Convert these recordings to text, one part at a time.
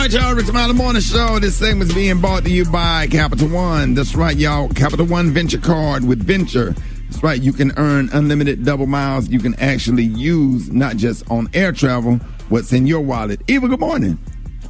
right, y'all. Rick Smiley Morning Show. This segment's being brought to you by Capital One. That's right, y'all. Capital One Venture Card with Venture. That's right. You can earn unlimited double miles. You can actually use, not just on air travel, what's in your wallet. Eva, good morning.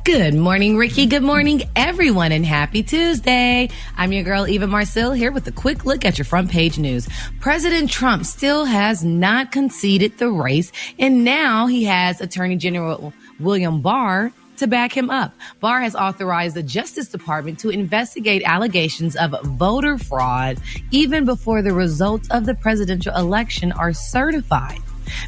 Good morning, Ricky. Good morning, everyone, and happy Tuesday. I'm your girl, Eva Marcille, here with a quick look at your front page news. President Trump still has not conceded the race, and now he has Attorney General William Barr to back him up. Barr has authorized the Justice Department to investigate allegations of voter fraud even before the results of the presidential election are certified.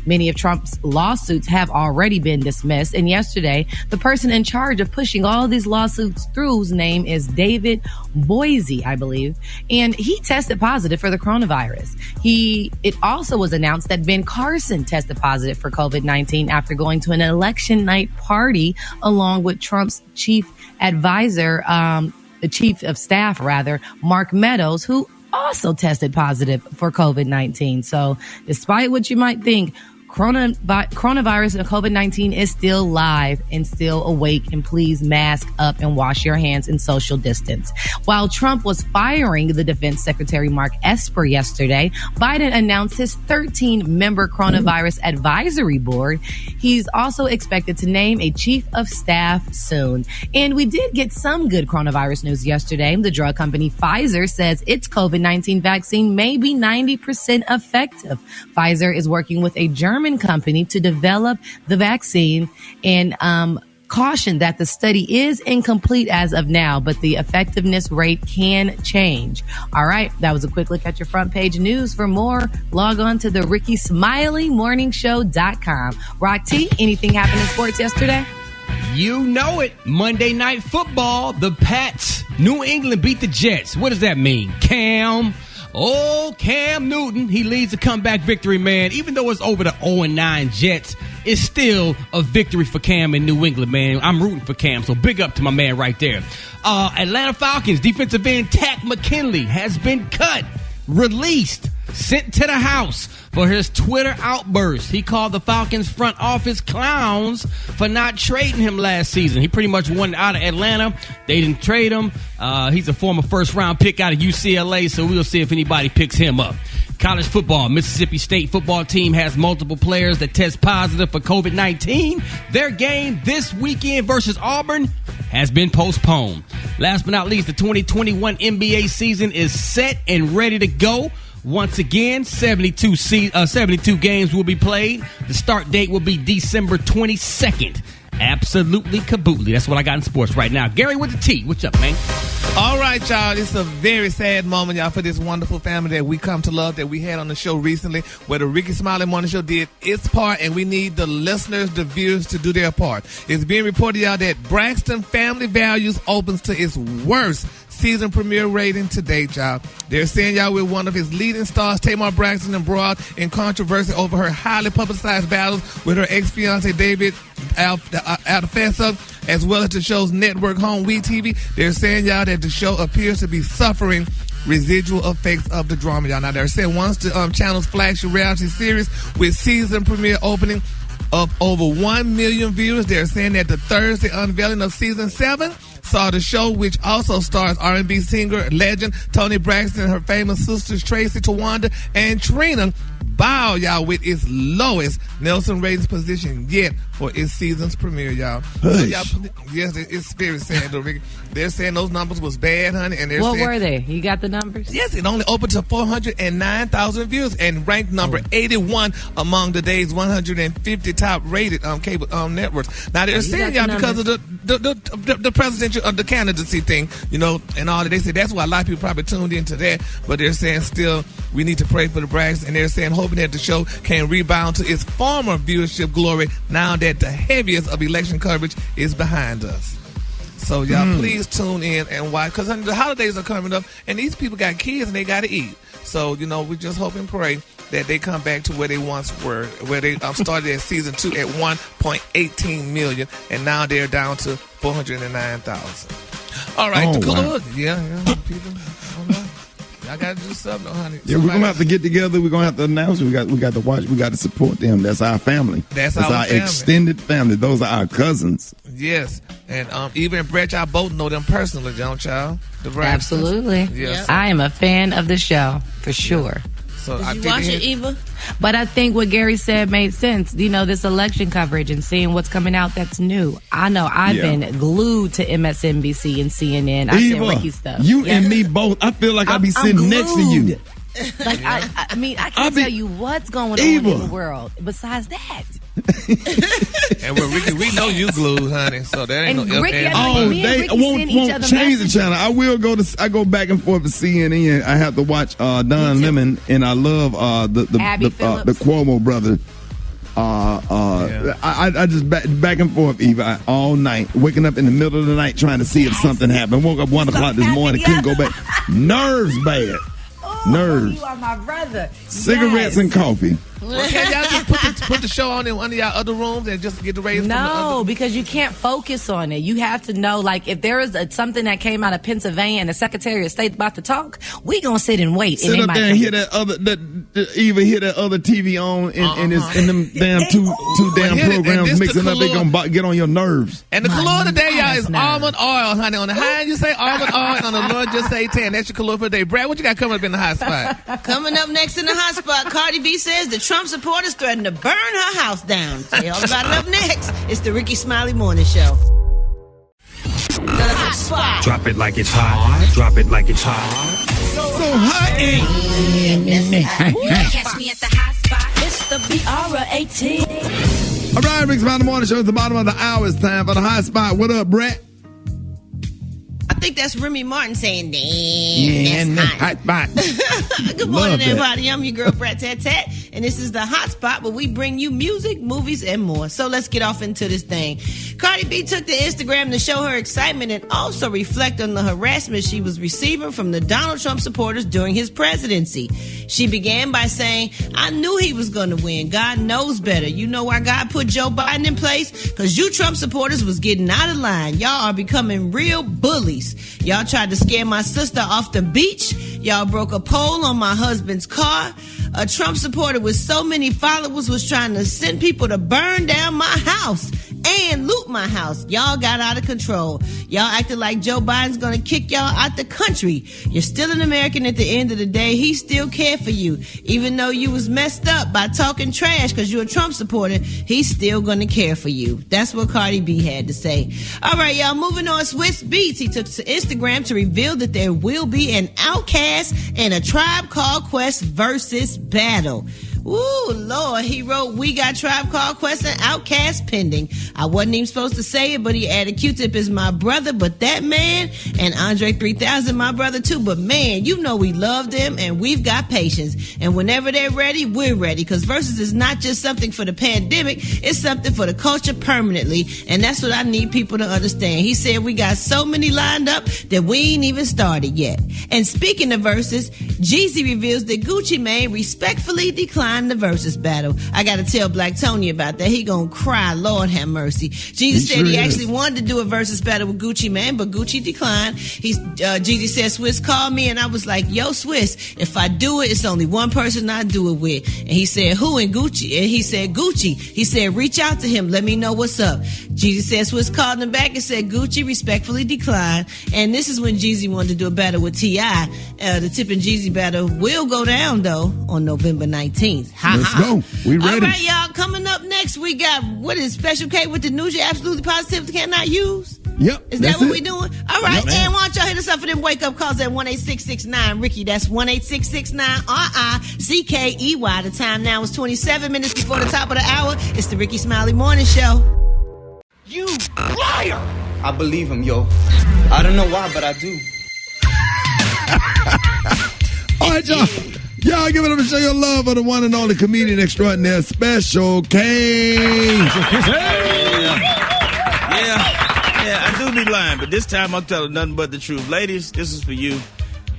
Many of Trump's lawsuits have already been dismissed, and yesterday, the person in charge of pushing all these lawsuits through, whose name is David Boise, I believe, and he tested positive for the coronavirus. It also was announced that Ben Carson tested positive for COVID-19 after going to an election night party along with Trump's chief advisor, the chief of staff, Mark Meadows, who also tested positive for COVID-19. So despite what you might think, coronavirus and COVID-19 is still live and still awake, and please mask up and wash your hands and social distance. While Trump was firing the Defense Secretary Mark Esper yesterday, Biden announced his 13-member coronavirus advisory board. He's also expected to name a chief of staff soon. And we did get some good coronavirus news yesterday. The drug company Pfizer says its COVID-19 vaccine may be 90% effective. Pfizer is working with a German company to develop the vaccine and caution that the study is incomplete as of now, but the effectiveness rate can change. All right, that was a quick look at your front page news. For more, log on to the RickySmileyMorningShow.com. Rock T, anything happened in sports yesterday? You know it. Monday Night Football, the Pats, New England beat the Jets. What does that mean? Cam Newton, he leads a comeback victory, man. Even though it's over the 0-9 Jets, it's still a victory for Cam in New England, man. I'm rooting for Cam, so big up to my man right there. Atlanta Falcons defensive end Takk McKinley has been cut, released, sent to the house for his Twitter outburst. He called the Falcons front office clowns for not trading him last season. He pretty much wanted out of Atlanta. They didn't trade him. He's a former first-round pick out of UCLA, so we'll see if anybody picks him up. College football, Mississippi State football team has multiple players that test positive for COVID-19. Their game this weekend versus Auburn has been postponed. Last but not least, the 2021 NBA season is set and ready to go. Once again, 72 games will be played. The start date will be December 22nd. Absolutely kabootly. That's what I got in sports right now. Gary with the T. What's up, man? All right, y'all. It's a very sad moment, y'all, for this wonderful family that we come to love, that we had on the show recently, where the Ricky Smiley Morning Show did its part, and we need the listeners, the viewers, to do their part. It's being reported, y'all, that Braxton Family Values opens to its worst season premiere rating to date, y'all. They're saying, y'all, with one of his leading stars, Tamar Braxton, embroiled in controversy over her highly publicized battles with her ex-fiance, David Alfessa, as well as the show's network home, WeTV. They're saying, y'all, that the show appears to be suffering residual effects of the drama, y'all. Now, they're saying once the channel's flagship reality series with season premiere opening of over 1 million viewers, they're saying that the Thursday unveiling of season 7 saw the show, which also stars R&B singer legend Toni Braxton and her famous sisters Tracy, Tawanda, and Trina, bow, y'all, with its lowest Nielsen ratings position yet for its season's premiere, y'all. So, y'all, yes, it's very sad, though, Ricky. They're saying those numbers was bad, honey. And what were they? You got the numbers? Yes, it only opened to 409,000 views and ranked number 81 among the day's 150 top-rated cable networks. Now, they're saying, y'all, because of the presidential the candidacy thing, you know, and all that. They say that's why a lot of people probably tuned into that. But they're saying still we need to pray for the Braxton, and they're saying hoping that the show can rebound to its former viewership glory now that the heaviest of election coverage is behind us. So y'all please tune in and watch, because the holidays are coming up and these people got kids and they got to eat. So, you know, we just hope and pray that they come back to where they once were, where they started at season 2 at 1.18 million, and now they're down to 409,000. All right, wow. yeah, people. I got to do something, honey. Yeah, we're gonna have to get together. We're gonna have to announce. We got to watch. We got to support them. That's our family. That's our family. Extended family. Those are our cousins. Yes, and Eva and Brett, y'all both know them personally, don't y'all? Absolutely. Yes. I am a fan of the show for sure. So Did you watch it, Eva? But I think what Gary said made sense. You know, this election coverage and seeing what's coming out that's new. I know I've been glued to MSNBC and CNN. I see Ricky stuff. You and me both. I feel like I'll be sitting next to you. Like I mean, I can't tell you what's going on in the world besides that. And with Ricky, we know you glued, honey. So that ain't no Ricky, they won't change the channel. I will go to. I go back and forth to CNN. I have to watch Don Lemon, and I love the Cuomo brother. I just back and forth, Eva, all night, waking up in the middle of the night trying to see if something happened. Woke up 1 o'clock this morning, couldn't go back. Nerves bad. Nerves. You are my brother. Cigarettes and coffee. Well, can't y'all just put the show on in one of y'all other rooms and just get the ratings? No, because you can't focus on it. You have to know, like, if there is something that came out of Pennsylvania and the Secretary of State about to talk, we gonna sit and wait. Sit up there and hear that other TV on in them damn two damn programs mixing up. They gonna get on your nerves. And the color today, y'all, is almond oil, honey. On the high end, you say almond oil, and on the low end, just say 10. That's your color for the day. Brad, what you got coming up in the hot spot? Coming up next in the hot spot, Cardi B says the Trump supporters threatened to burn her house down. Tell you all about it up next. It's the Ricky Smiley Morning Show. The hot spot. Drop it like it's hot. Drop it like it's hot. So hot. Catch me at the hot spot. It's the BR18. All right, Ricky Smiley Morning Show. It's the bottom of the hour. It's time for the hot spot. What up, Brett? I think that's Remy Martin saying, damn, that's hot. Hot spot. Good morning, everybody. I'm your girl, Brat Tat Tat, and this is the hot spot where we bring you music, movies, and more. So let's get off into this thing. Cardi B took to Instagram to show her excitement and also reflect on the harassment she was receiving from the Donald Trump supporters during his presidency. She began by saying, I knew he was going to win. God knows better. You know why God put Joe Biden in place? Because you Trump supporters was getting out of line. Y'all are becoming real bullies. Y'all tried to scare my sister off the beach. Y'all broke a pole on my husband's car. A Trump supporter with so many followers was trying to send people to burn down my house and loot my house. Y'all got out of control. Y'all acted like Joe Biden's gonna kick y'all out the country. You're still an American at the end of the day. He still cared for you. Even though you was messed up by talking trash because you're a Trump supporter, he's still gonna care for you. That's what Cardi B had to say. All right, y'all, moving on. Swizz Beatz, he took to Instagram to reveal that there will be an Outkast and a Tribe Called Quest versus battle. Ooh, Lord, he wrote, we got Tribe Called Quest and Outkast pending. I wasn't even supposed to say it, but he added Q-Tip is my brother, but that man, and Andre 3000, my brother too, but man, you know we love them and we've got patience. And whenever they're ready, we're ready, because Versus is not just something for the pandemic, it's something for the culture permanently, and that's what I need people to understand. He said we got so many lined up that we ain't even started yet. And speaking of Versus, Jeezy reveals that Gucci Mane respectfully declined the Versus battle. I gotta tell Black Tony about that. He gonna cry, Lord have mercy. Jesus said he actually wanted to do a Versus battle with Gucci Mane, but Gucci declined. Jeezy said, Swizz called me, and I was like, yo, Swizz, if I do it, it's only one person I do it with. And he said, who? And Gucci. And he said, Gucci. He said, reach out to him. Let me know what's up. Jeezy said, Swizz called him back and said, Gucci respectfully declined. And this is when Jeezy wanted to do a battle with T.I. The Tip and Jeezy battle will go down, though, on November 19th. Let's go. We ready. All right, y'all. Coming up next, we got, what is Special K with the news you absolutely positive cannot use? Yep. Is that what we doing? All right. Yep, and why don't y'all hit us up for them wake-up calls at 1-866-9 Ricky. That's 1-866-9-RICKEY. The time now is 27 minutes before the top of the hour. It's the Ricky Smiley Morning Show. You liar! I believe him, yo. I don't know why, but I do. All right, y'all. Y'all give it up and show your love for the one and only comedian extraordinaire, Special K. Yeah, I do be lying, but this time I'm telling nothing but the truth. Ladies, this is for you.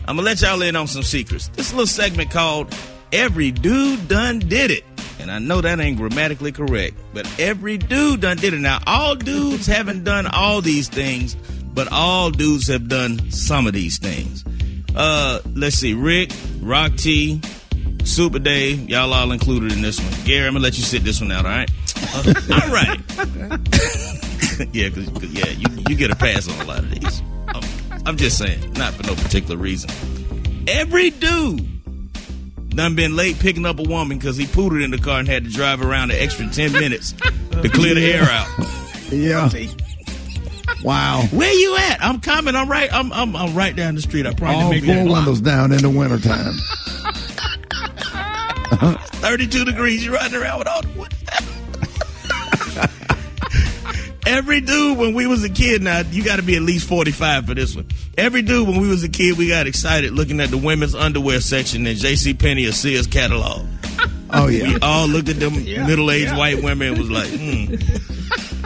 I'm going to let y'all in on some secrets. This little segment called Every Dude Done Did It. And I know that ain't grammatically correct, but every dude done did it. Now, all dudes haven't done all these things, but all dudes have done some of these things. Let's see. Rick, Rock T, Super Dave, y'all all included in this one. Gary, I'm gonna let you sit this one out, all right? All right. Yeah, cause you get a pass on a lot of these. I'm just saying, not for no particular reason. Every dude done been late picking up a woman because he pooted in the car and had to drive around an extra 10 minutes to clear the air out. Yeah. Wow. Where you at? I'm coming. I'm right down the street. I promise. All four windows down in the wintertime. 32 degrees. You riding around with all the wood. Every dude when we was a kid, now you got to be at least 45 for this one. Every dude when we was a kid, we got excited looking at the women's underwear section in JCPenney or Sears catalog. Oh yeah. We all looked at them middle-aged white women and was like,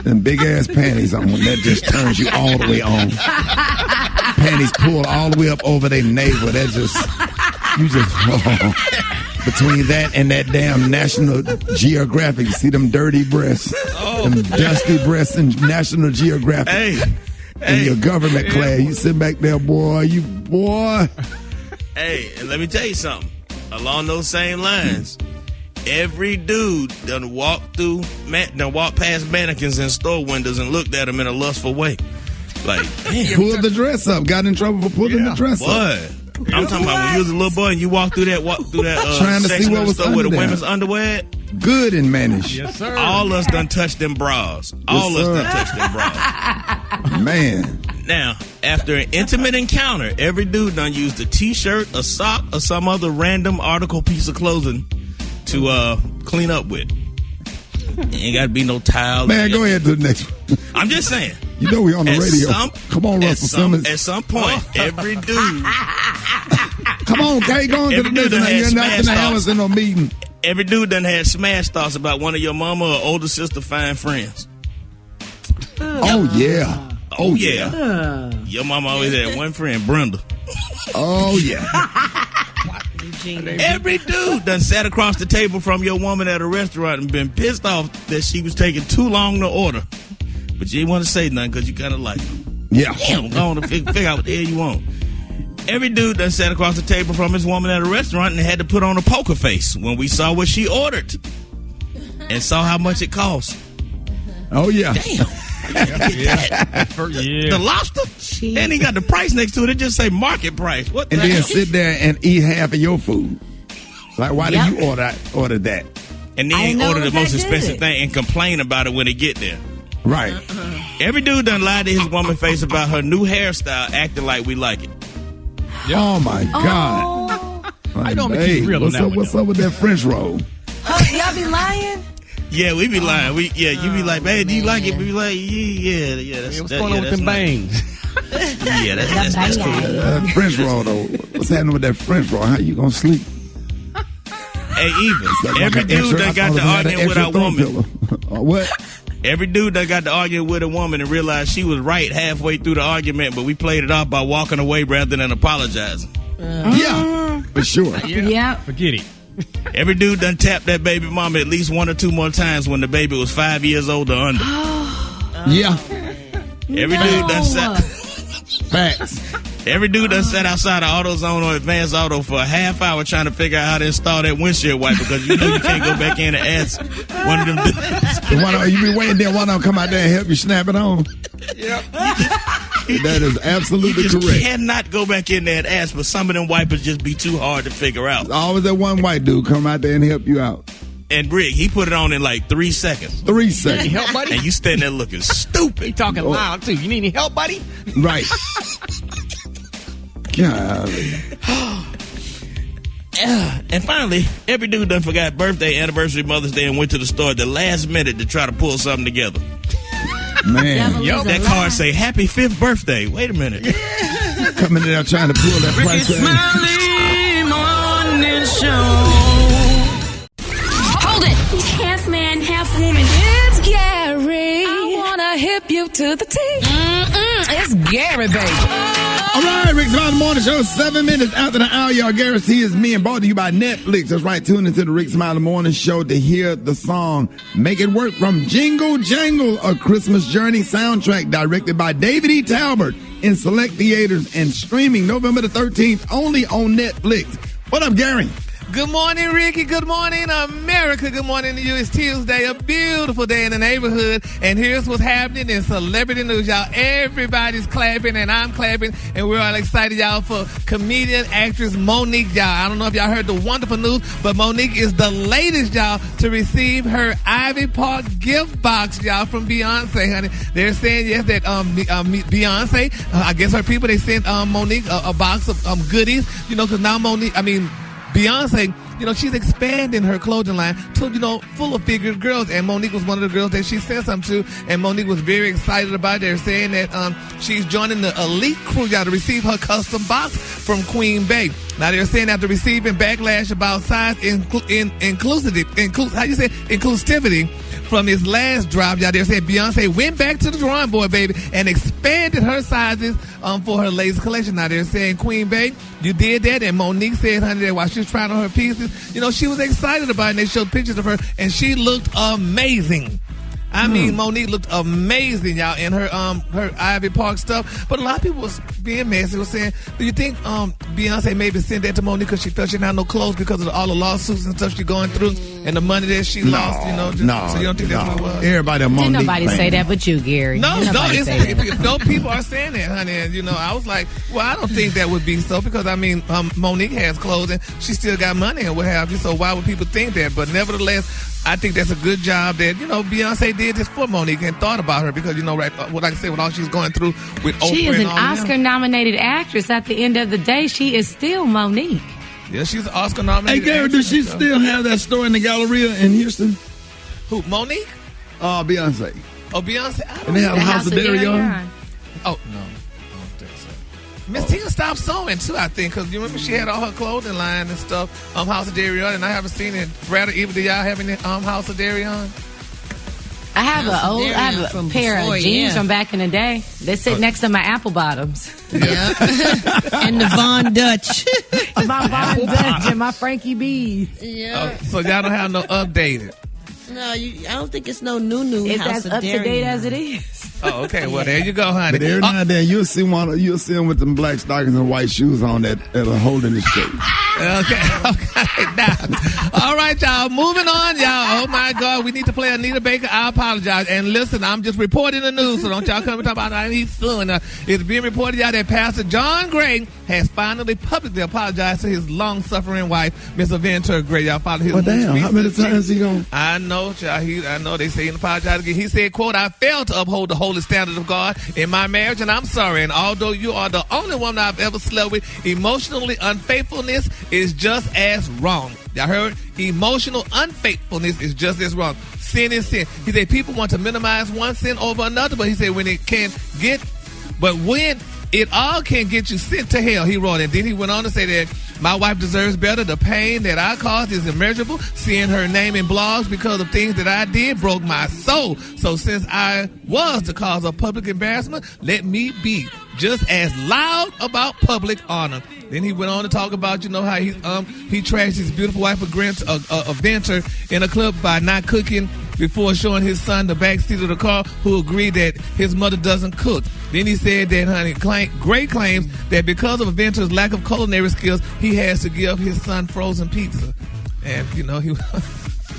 Them big ass panties on, that just turns you all the way on. Panties pulled all the way up over their navel. That just, between that and that damn National Geographic, you see them dirty breasts, them dusty breasts in National Geographic. In your government class, you sit back there, boy. Hey, and let me tell you something. Along those same lines, every dude done walked past mannequins in store windows and looked at them in a lustful way. Like, pulled the dress up, got in trouble for pulling the dress up. I'm talking about when you was a little boy and you walked through that trying to see what was store with the women's underwear. Good and mannish. Yes, sir. All us done touched them bras. All us done touched them bras. Man. Now, after an intimate encounter, every dude done used a t-shirt, a sock, or some other random article piece of clothing to clean up with. Ain't got to be no towel. Man, go ahead to the next one. I'm just saying. You know we on the radio. Come on, Russell Simmons. At some point, every dude. Come on, Kay, go on to the next one. You're not going to have us in no meeting. Every dude done had smash thoughts about one of your mama or older sister fine friends. Oh, yeah. Oh, yeah. Your mama always had one friend, Brenda. Oh, yeah. Every dude done sat across the table from your woman at a restaurant and been pissed off that she was taking too long to order. But you didn't want to say nothing because you kind of like her. Yeah. Damn, go on to figure out what the hell you want. Every dude done sat across the table from his woman at a restaurant and had to put on a poker face when we saw what she ordered and saw how much it cost. Oh, yeah. Damn. The lobster? And he got the price next to it. It just say market price. What the And then hell? sit there and eat half of your food. Like, why did you order that? And then order the most expensive thing and complain about it when it get there. Right. Every dude done lied to his woman face about her new hairstyle, acting like we like it. Oh, my God. I don't keep real on that one. What's up with that French roll? Y'all be lying? Yeah, we be lying. You be like, hey, do you like it? We be like, yeah. What's going on with them bangs? Yeah, that's cool. French roll, though. What's happening with that French roll? How you going to sleep? Hey, every dude that got to arguing with our woman. What? Every dude that got to arguing with a woman and realized she was right halfway through the argument, but we played it off by walking away rather than apologizing. Yeah, for sure. Yeah. Forget it. Every dude done tapped that baby mama at least 1 or 2 more times when the baby was 5 years old or under. Yeah. Every dude done sat. Facts. Every dude done sat outside of AutoZone or Advanced Auto for a half hour trying to figure out how to install that windshield wiper because you know you can't go back in and ask one of them dudes. You be waiting there, one of them come out there and help you snap it on. Yep. That is absolutely you just correct. Cannot go back in there and ask, but some of them wipers just be too hard to figure out. There's always that one white dude come out there and help you out. And Rick, he put it on in like 3 seconds. 3 seconds. Need help, buddy? And you standing there looking stupid. He talking loud, too. You need any help, buddy? Right. Golly. And finally, every dude done forgot birthday, anniversary, Mother's Day, and went to the store at the last minute to try to pull something together. Man. That card say, happy 5th birthday. Wait a minute. Coming in there trying to pull that price tag. Morning show. Hold it. Half man, half woman. It's Gary. I wanna hip you to the T. It's Gary, baby. All right, Rick Smiley Morning Show, 7 minutes after the hour. Y'all guarantee is me and brought to you by Netflix. That's right, tune into the Rick Smiley Morning Show to hear the song Make It Work from Jingle Jangle, a Christmas Journey soundtrack directed by David E. Talbot in select theaters and streaming November the 13th only on Netflix. What up, Gary? Good morning, Ricky. Good morning, America. Good morning to you. It's Tuesday, a beautiful day in the neighborhood. And here's what's happening in celebrity news, y'all. Everybody's clapping, and I'm clapping, and we're all excited, y'all, for comedian actress Monique, y'all. I don't know if y'all heard the wonderful news, but Monique is the latest, y'all, to receive her Ivy Park gift box, y'all, from Beyonce, honey. They're saying, yes, that Beyonce, I guess her people, they sent Monique a box of goodies, you know, because now Beyonce, you know, she's expanding her clothing line to, you know, full of figured girls. And Monique was one of the girls that she sent something to. And Monique was very excited about it. They're saying that she's joining the elite crew, y'all, to receive her custom box from Queen Bey. Now, they're saying after receiving backlash about size inclusivity from his last drop, y'all, they're saying Beyonce went back to the drawing board, baby, and expanded her sizes for her latest collection. Now, they're saying, Queen Bey, you did that, and Monique said, honey, that while she was trying on her pieces, you know, she was excited about it, and they showed pictures of her, and she looked amazing. I mean, Monique looked amazing, y'all, in her Ivy Park stuff. But a lot of people was being messy, was saying, do you think Beyonce maybe sent that to Monique because she felt she didn't have no clothes because of all the lawsuits and stuff she's going through and the money that she lost, you know? So you don't think that's what it was? Everybody a Monique Didn't nobody fan. say that but you, Gary. No, Didn't no people are saying that, honey. And, you know, I was like, well, I don't think that would be so because, I mean, Monique has clothes and she still got money and what have you. So why would people think that? But nevertheless, I think that's a good job that, you know, Beyonce did this for Monique and thought about her because, you know, right, what I said, with all she's going through with Oprah She is and an all them. Oscar-nominated actress. At the end of the day, she is still Monique. Yeah, she's an Oscar Hey, nominated. Gary, does she still have that store in the Galleria in Houston? Who, Monique? Beyonce. Oh, Beyonce? I And don't they know. have a house of Darion. Oh, no. I don't think so. Miss Tina stopped sewing, too, I think, because you remember she had all her clothing line and stuff, House of Darion, and I haven't seen it. Brad or Eva, do y'all have any House of Darion? I have a from pair before, of jeans yeah. from back in the day. They sit next to my apple bottoms. Yeah. And the Von Dutch. My Von Dutch and my Frankie B's. Yeah. So y'all don't have no updated. No, I don't think it's no new It's House as of up to date Darion. as it is. Oh, okay. Well, there you go, honey. But every now and then you'll see them with them black stockings and white shoes on that are holding the shape. Okay. Now, all right, y'all. Moving on, y'all. Oh, my God. We need to play Anita Baker. I apologize. And listen, I'm just reporting the news, so don't y'all come and talk about I need suing. It's being reported, y'all, that Pastor John Gray has finally publicly apologized to his long-suffering wife, Miss Aventa Gray. Y'all follow his Well, damn, how many times he gonna? I know, child. I know they say he apologized again. He said, quote, I failed to uphold the holy standard of God in my marriage, and I'm sorry. And although you are the only woman I've ever slept with, emotionally unfaithfulness is just as wrong. Y'all heard? Emotional unfaithfulness is just as wrong. Sin is sin. He said people want to minimize one sin over another, but he said when it all can get you sent to hell, he wrote. And then he went on to say that my wife deserves better. The pain that I caused is immeasurable. Seeing her name in blogs because of things that I did broke my soul. So since I was the cause of public embarrassment, let me be just as loud about public honor. Then he went on to talk about, you know, how he trashed his beautiful wife, Aventa, in a clip by not cooking before showing his son the back seat of the car, who agreed that his mother doesn't cook. Then he said that, honey, Gray claims that because of Aventa's lack of culinary skills, he has to give his son frozen pizza. And, you know, he...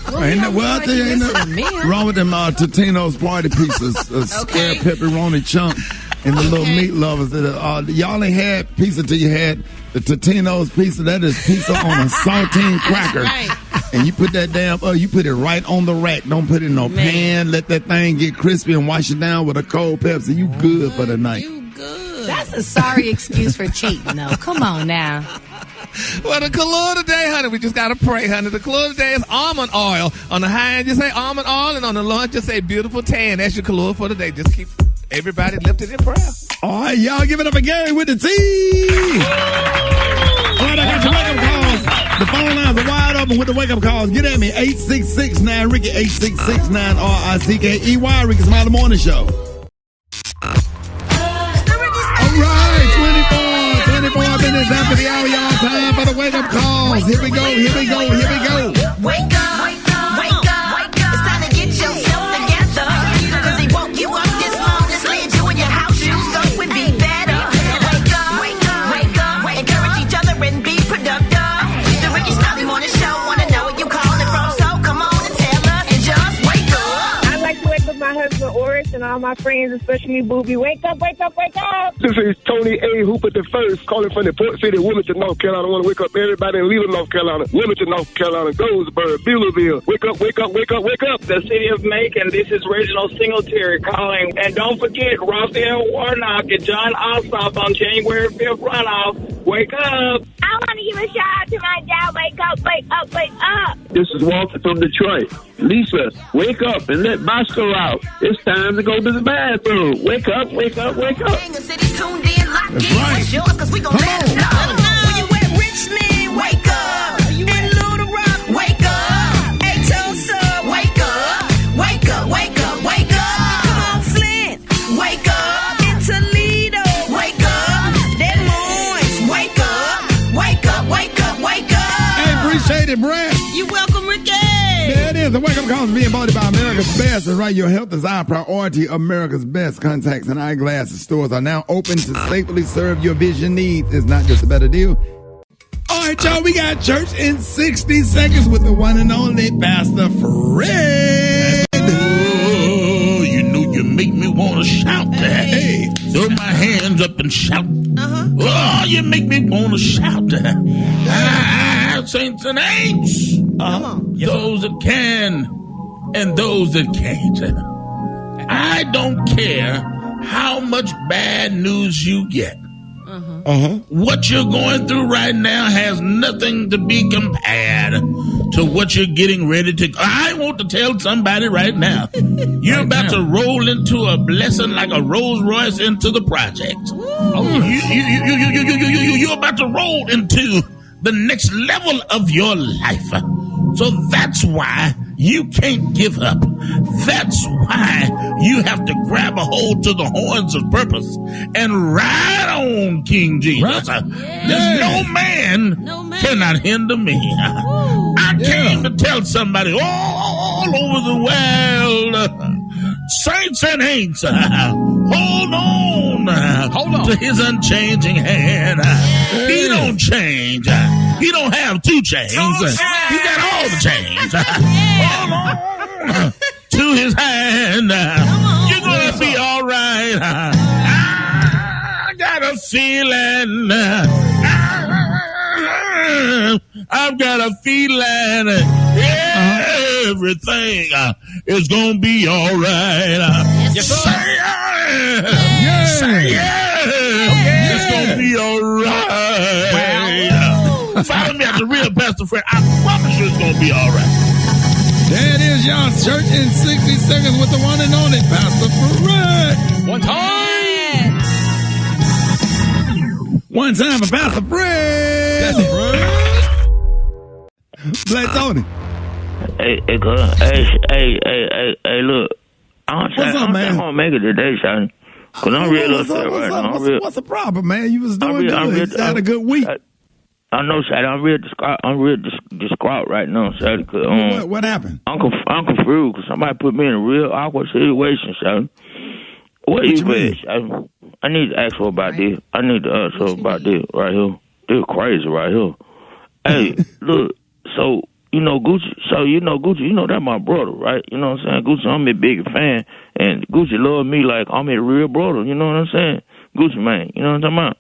I tell you, ain't nothing wrong with them Totino's party pieces, square pepperoni chunk, and the little meat lovers. Y'all ain't had pizza till you had the Totino's pizza. That is pizza on a saltine cracker. Right. And you put that you put it right on the rack. Don't put it in no pan. Let that thing get crispy and wash it down with a cold Pepsi. You good for the night. You good. That's a sorry excuse for cheating, though. Come on now. Well, the color today, honey, we just got to pray, honey. The color today is almond oil. On the high end, just say almond oil, and on the low end, just say beautiful tan. That's your color for today. Just keep everybody lifted in prayer. All right, y'all give it up for Gary with the T. All right, I got your wake-up calls. The phone lines are wide open with the wake-up calls. Get at me, 866-9-RICKY, 866-9-RICKEY, Ricky Smiley Morning Show. The Ricky minutes after the hour, y'all. Time for the wake-up calls. Here we go. Wake up, wake up, wake up. It's time to get yourself together. Cause he woke you up this morning, slid you in your house shoes, so it would be better. Wake up, wake up, wake up. Encourage each other and be productive. The Ricky Smiley Morning Show, wanna know where you calling from, so come on and tell us and just wake up. I like to wake up my husband Oris and all my friends, especially Booby. Wake up, wake up, wake up. This is Tony A. Hooper the first, calling from the Port City, Wilmington, North Carolina. I want to wake up everybody in Leland, North Carolina, Wilmington, North Carolina, Goldsboro, Beulahville. Wake up, wake up, wake up, wake up. The city of Macon, this is Reginald Singletary calling. And don't forget, Raphael Warnock and John Ossoff on January 5th runoff. Wake up. I want to give a shout out to my dad. Wake up, wake up, wake up. This is Walter from Detroit. Lisa, wake up and let Bosco out. It's time to go to the bathroom. Wake up, wake up, wake up. The city's tuned in, locked in. right. What's yours? Cause we gon' let it know. When you at Richmond, wake up. In Little Rock, wake up. Hey, Tulsa, wake up. Wake up, wake up, wake up. Come on, Flint, wake up. In Toledo, wake up. Des Moines, wake up. Wake up, wake up, wake up. Hey, appreciate it, Brad. You welcome, Ricky. There it is. The wake-up call is being brought by America's Best. That's right. Your health is our priority. America's Best contacts and eyeglasses stores are now open to safely serve your vision needs. It's not just a better deal. All right, y'all. We got church in 60 seconds with the one and only Pastor Fred. Oh, you know you make me want to shout that. Hey, throw my hands up and shout. Oh, you make me want to shout that. Saints and ain'ts. Those that can and those that can't. I don't care how much bad news you get. What you're going through right now has nothing to be compared to what you're getting ready to. I want to tell somebody right now, you're about to roll into a blessing like a Rolls Royce into the project. You're about to roll into the next level of your life. So that's why you can't give up. That's why you have to grab a hold to the horns of purpose and ride on, King Jesus. There's no man cannot hinder me. I came to tell somebody all over the world, saints and ain'ts, hold on to his unchanging hand. He don't change. He don't have two chains. He got all the chains. Hold on to his hand. You're gonna be all right. I got a feeling. I've got a feeling everything is gonna be all right. Yes, sir. Say it's gonna be all right. Follow me at the real Pastor Fred. I promise you it's gonna be all right. There it is, y'all. Church in 60 seconds with the one and only Pastor Fred. One time. One time for Pastor Fred. Play Tony. Hey, look. What's up, man? I'm gonna make it today, son. Cause I'm real upset right now. What's the problem, man? You was doing good. You had a good week. I know, Shad. I'm real distraught right now, Shad. What happened? I'm confused because somebody put me in a real awkward situation, Shad. What you mean? I need to ask her about this. I need to ask her about this right here. This crazy right here. Hey, look. So you know Gucci. Gucci. You know that's my brother, right? You know what I'm saying? Gucci. I'm a big fan, and Gucci love me like I'm a real brother. You know what I'm saying? Gucci man. You know what I'm talking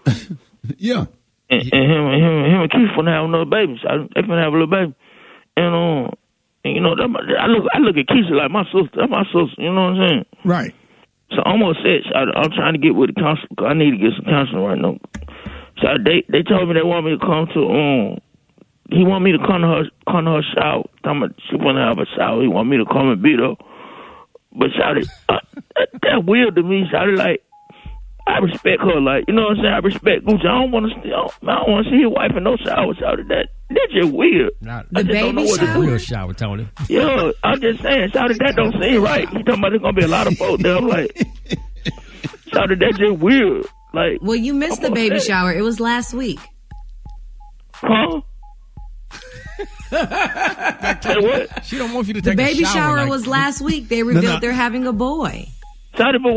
about? Yeah. And him and Keith finna have another baby. So they finna have a little baby. And you know, I look at Keisha like my sister. That's my sister. You know what I'm saying? Right. So I'm upset. I'm trying to get with the counselor. I need to get some counseling right now. So they told me they want me to come to he want me to come to her shower. She wanna have a shower. He want me to come and beat her. But shouted, that's weird to me. Shouted like. I respect her, like, you know what I'm saying? I respect Gucci. I don't want to see his wife in no shower. Shouted that. That's just weird. The baby shower? Real shower, Tony. Yeah, I'm just saying. Shouted that don't seem right. He talking about there's gonna be a lot of folks there. I'm like, shouted that just weird. Like, well, you missed the baby shower. It was last week. Huh? What? She don't want you to The take baby a shower. shower like, was last week. They revealed they're having a boy. Sorry, but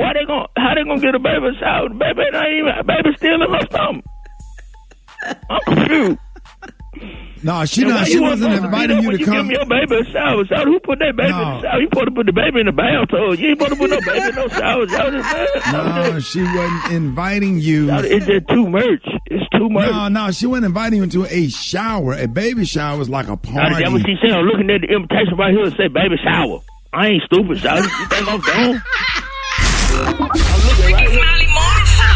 how they gonna get a baby shower? The baby still in my stomach. I'm confused. No, she wasn't inviting you to come. Give me your baby a shower. So who put that baby in the shower? You supposed to put the baby in the bathtub. You ain't supposed to put no baby in no shower. No, she wasn't inviting you. It's just too much. It's too much. No, she wasn't inviting you into a shower. A baby shower is like a party. That's what she said. I'm looking at the invitation right here and say baby shower. I ain't stupid, shower. You think I'm dumb? Ricky Smiley Morning Show.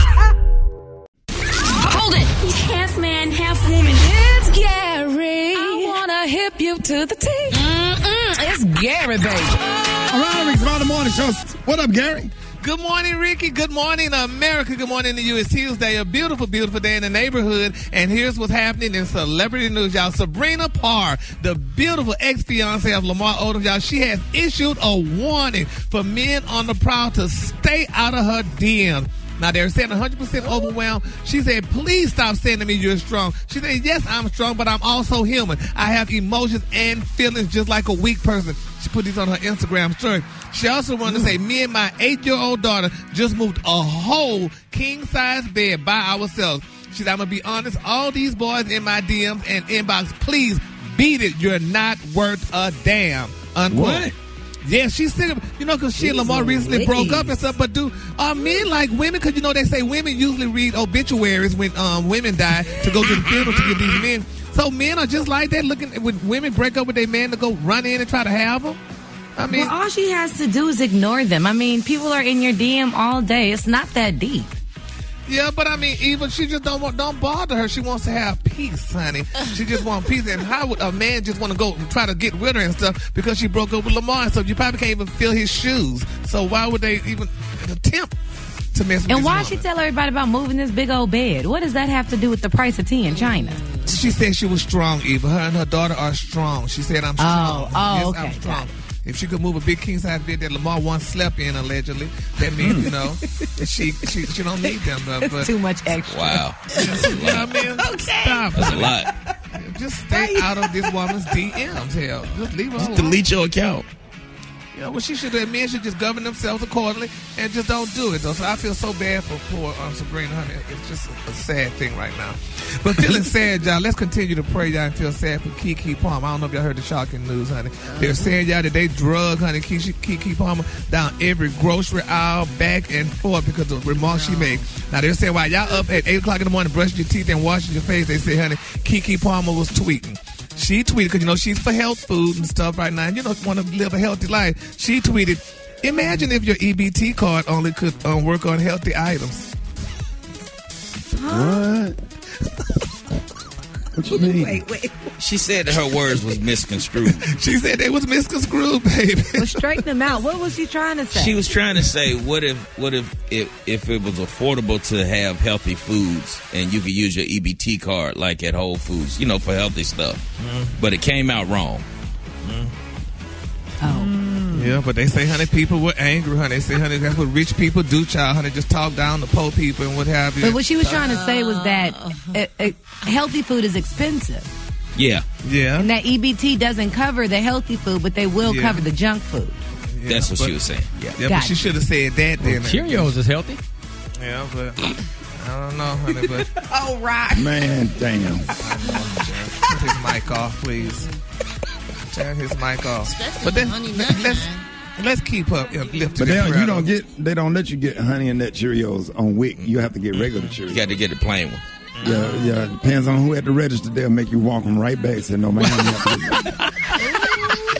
Hold it. Half man, half woman. It's Gary. I wanna hip you to the T. It's Gary, baby. All right, Ricky Smiley Morning Show. What up, Gary? Good morning, Ricky. Good morning, America. Good morning to you. It's Tuesday, a beautiful, beautiful day in the neighborhood. And here's what's happening in celebrity news, y'all. Sabrina Parr, the beautiful ex-fiance of Lamar Odom, y'all, she has issued a warning for men on the prowl to stay out of her DM. Now, they're saying 100% overwhelmed. She said, please stop saying to me you're strong. She said, yes, I'm strong, but I'm also human. I have emotions and feelings just like a weak person. She put these on her Instagram story. She also wanted to say, me and my 8-year-old daughter just moved a whole king-size bed by ourselves. She said, I'm going to be honest, all these boys in my DMs and inbox, please beat it. You're not worth a damn. Unquote. What? Yeah, she's sick of, because she and Lamar recently broke up and stuff, but are men like women? Because, they say women usually read obituaries when women die to go to the funeral to get these men. So men are just like that, looking when women break up with their man to go run in and try to have them? I mean, well, all she has to do is ignore them. I mean, people are in your DM all day. It's not that deep. Yeah, but I mean, even she just don't bother her. She wants to have peace, honey. She just wants peace. And how would a man just want to go try to get with her and stuff because she broke up with Lamar and stuff? You probably can't even feel his shoes. So why would they even attempt to mess with And why woman? she tell everybody about moving this big old bed? What does that have to do with the price of tea in China? She said she was strong, Eva. Her and her daughter are strong. She said, I'm strong. Oh, yes, okay. I'm strong. If she could move a big king-size bed that Lamar once slept in, allegedly, that means, she don't need them. But too much extra. Wow. You know what I mean? Okay. Stop. That's a lot. Just stay out of this woman's DMs, hell. Just leave her alone. Delete your account. Well, men should just govern themselves accordingly and just don't do it, though. So I feel so bad for poor Sabrina, honey. It's just a sad thing right now. But feeling sad, y'all, let's continue to pray, y'all, and feel sad for Keke Palmer. I don't know if y'all heard the shocking news, honey. They're saying, y'all, that they drug, honey, Keke Palmer down every grocery aisle back and forth because of the remarks she made. Now, they're saying, while y'all up at 8 o'clock in the morning brushing your teeth and washing your face, they say, honey, Keke Palmer was tweeting. She tweeted, because, she's for health food and stuff right now, and want to live a healthy life. She tweeted, imagine if your EBT card only could work on healthy items. What? What you mean? Wait. She said that her words was misconstrued. She said they was misconstrued, baby. Well, straighten them out. What was she trying to say? She was trying to say, what if it was affordable to have healthy foods and you could use your EBT card like at Whole Foods, for healthy stuff. But it came out wrong. Yeah, but they say, honey, people were angry, honey. They say, honey, that's what rich people do, child, honey. Just talk down to poor people and what have you. But what she was trying to say was that healthy food is expensive. Yeah. And that EBT doesn't cover the healthy food, but they will cover the junk food. Yeah, that's what she was saying. Yeah, but she should have said that then. Cheerios is healthy. Yeah, but I don't know, honey, but... Oh, right. Man, damn. Turn his mic off, please. Turn his mic off. But then, let's keep up. But they don't let you get Honey and Nut Cheerios on WIC. You have to get regular Cheerios. You got to get the plain one. Yeah. Depends on who at the register. They'll make you walk them right back. Say, no, man.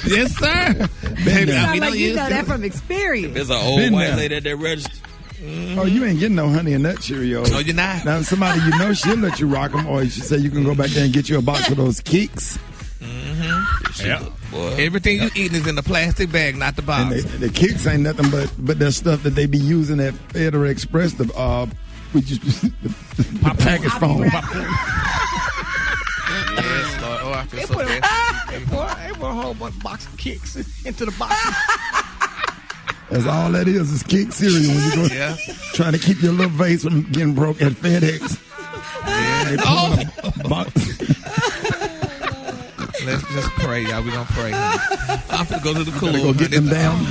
Yes, sir. Baby, you know that from experience. There's an old white lady at that register. Oh, you ain't getting no Honey and Nut Cheerios. No, you're not. Now, somebody she'll let you rock them, or she say you can go back there and get you a box of those Kicks. Yeah. Everything you eating is in the plastic bag, not the box. And the Kicks ain't nothing but that stuff that they be using at Federal Express. The package phone. Yes, Lord. Oh, I feel so bad. They put a whole bunch of box of Kicks into the box. That's all that is kick cereal when you go trying to keep your little vase from getting broke at FedEx. Let's just pray, y'all. We're going to pray. I'm going to go to the cooler. Go get them damn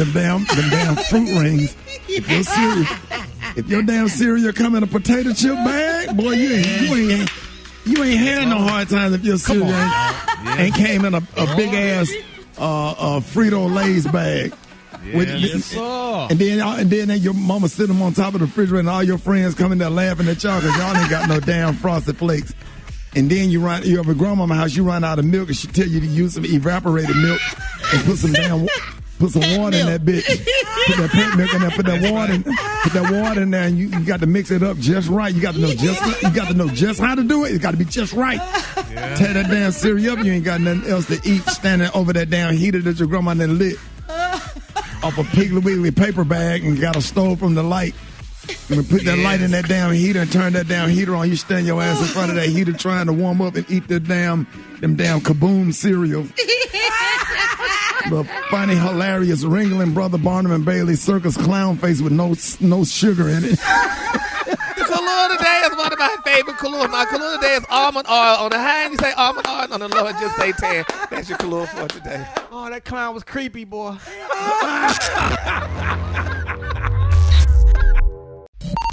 fruit rings. If your damn cereal come in a potato chip bag, boy, you ain't had no hard times if your cereal ain't came in a big ass Frito-Lay's bag. Yes, sir. And then your mama sit them on top of the refrigerator and all your friends coming there laughing at y'all because y'all ain't got no damn Frosted Flakes. And then you have a grandmama house, you run out of milk and she tell you to use some evaporated milk and put some water in that bitch. Put that pet milk in there, put that water in there, and you got to mix it up just right. You got to know just how to do it. It's got to be just right. Yeah. Tear that damn cereal up, you ain't got nothing else to eat standing over that damn heater that your grandma done lit. Off a Piggly Wiggly paper bag and got a stove from the light. And put that light in that damn heater and turn that damn heater on. You stand your ass in front of that heater trying to warm up and eat them damn Kaboom cereals. The funny, hilarious Ringling Brother Barnum and Bailey circus clown face with no sugar in it. The Kahlua today is one of my favorite Kahlua. My Kahlua today is almond oil. On the high end, you say almond oil. On the low end, just say tan. That's your Kahlua for today. Oh, that clown was creepy, boy.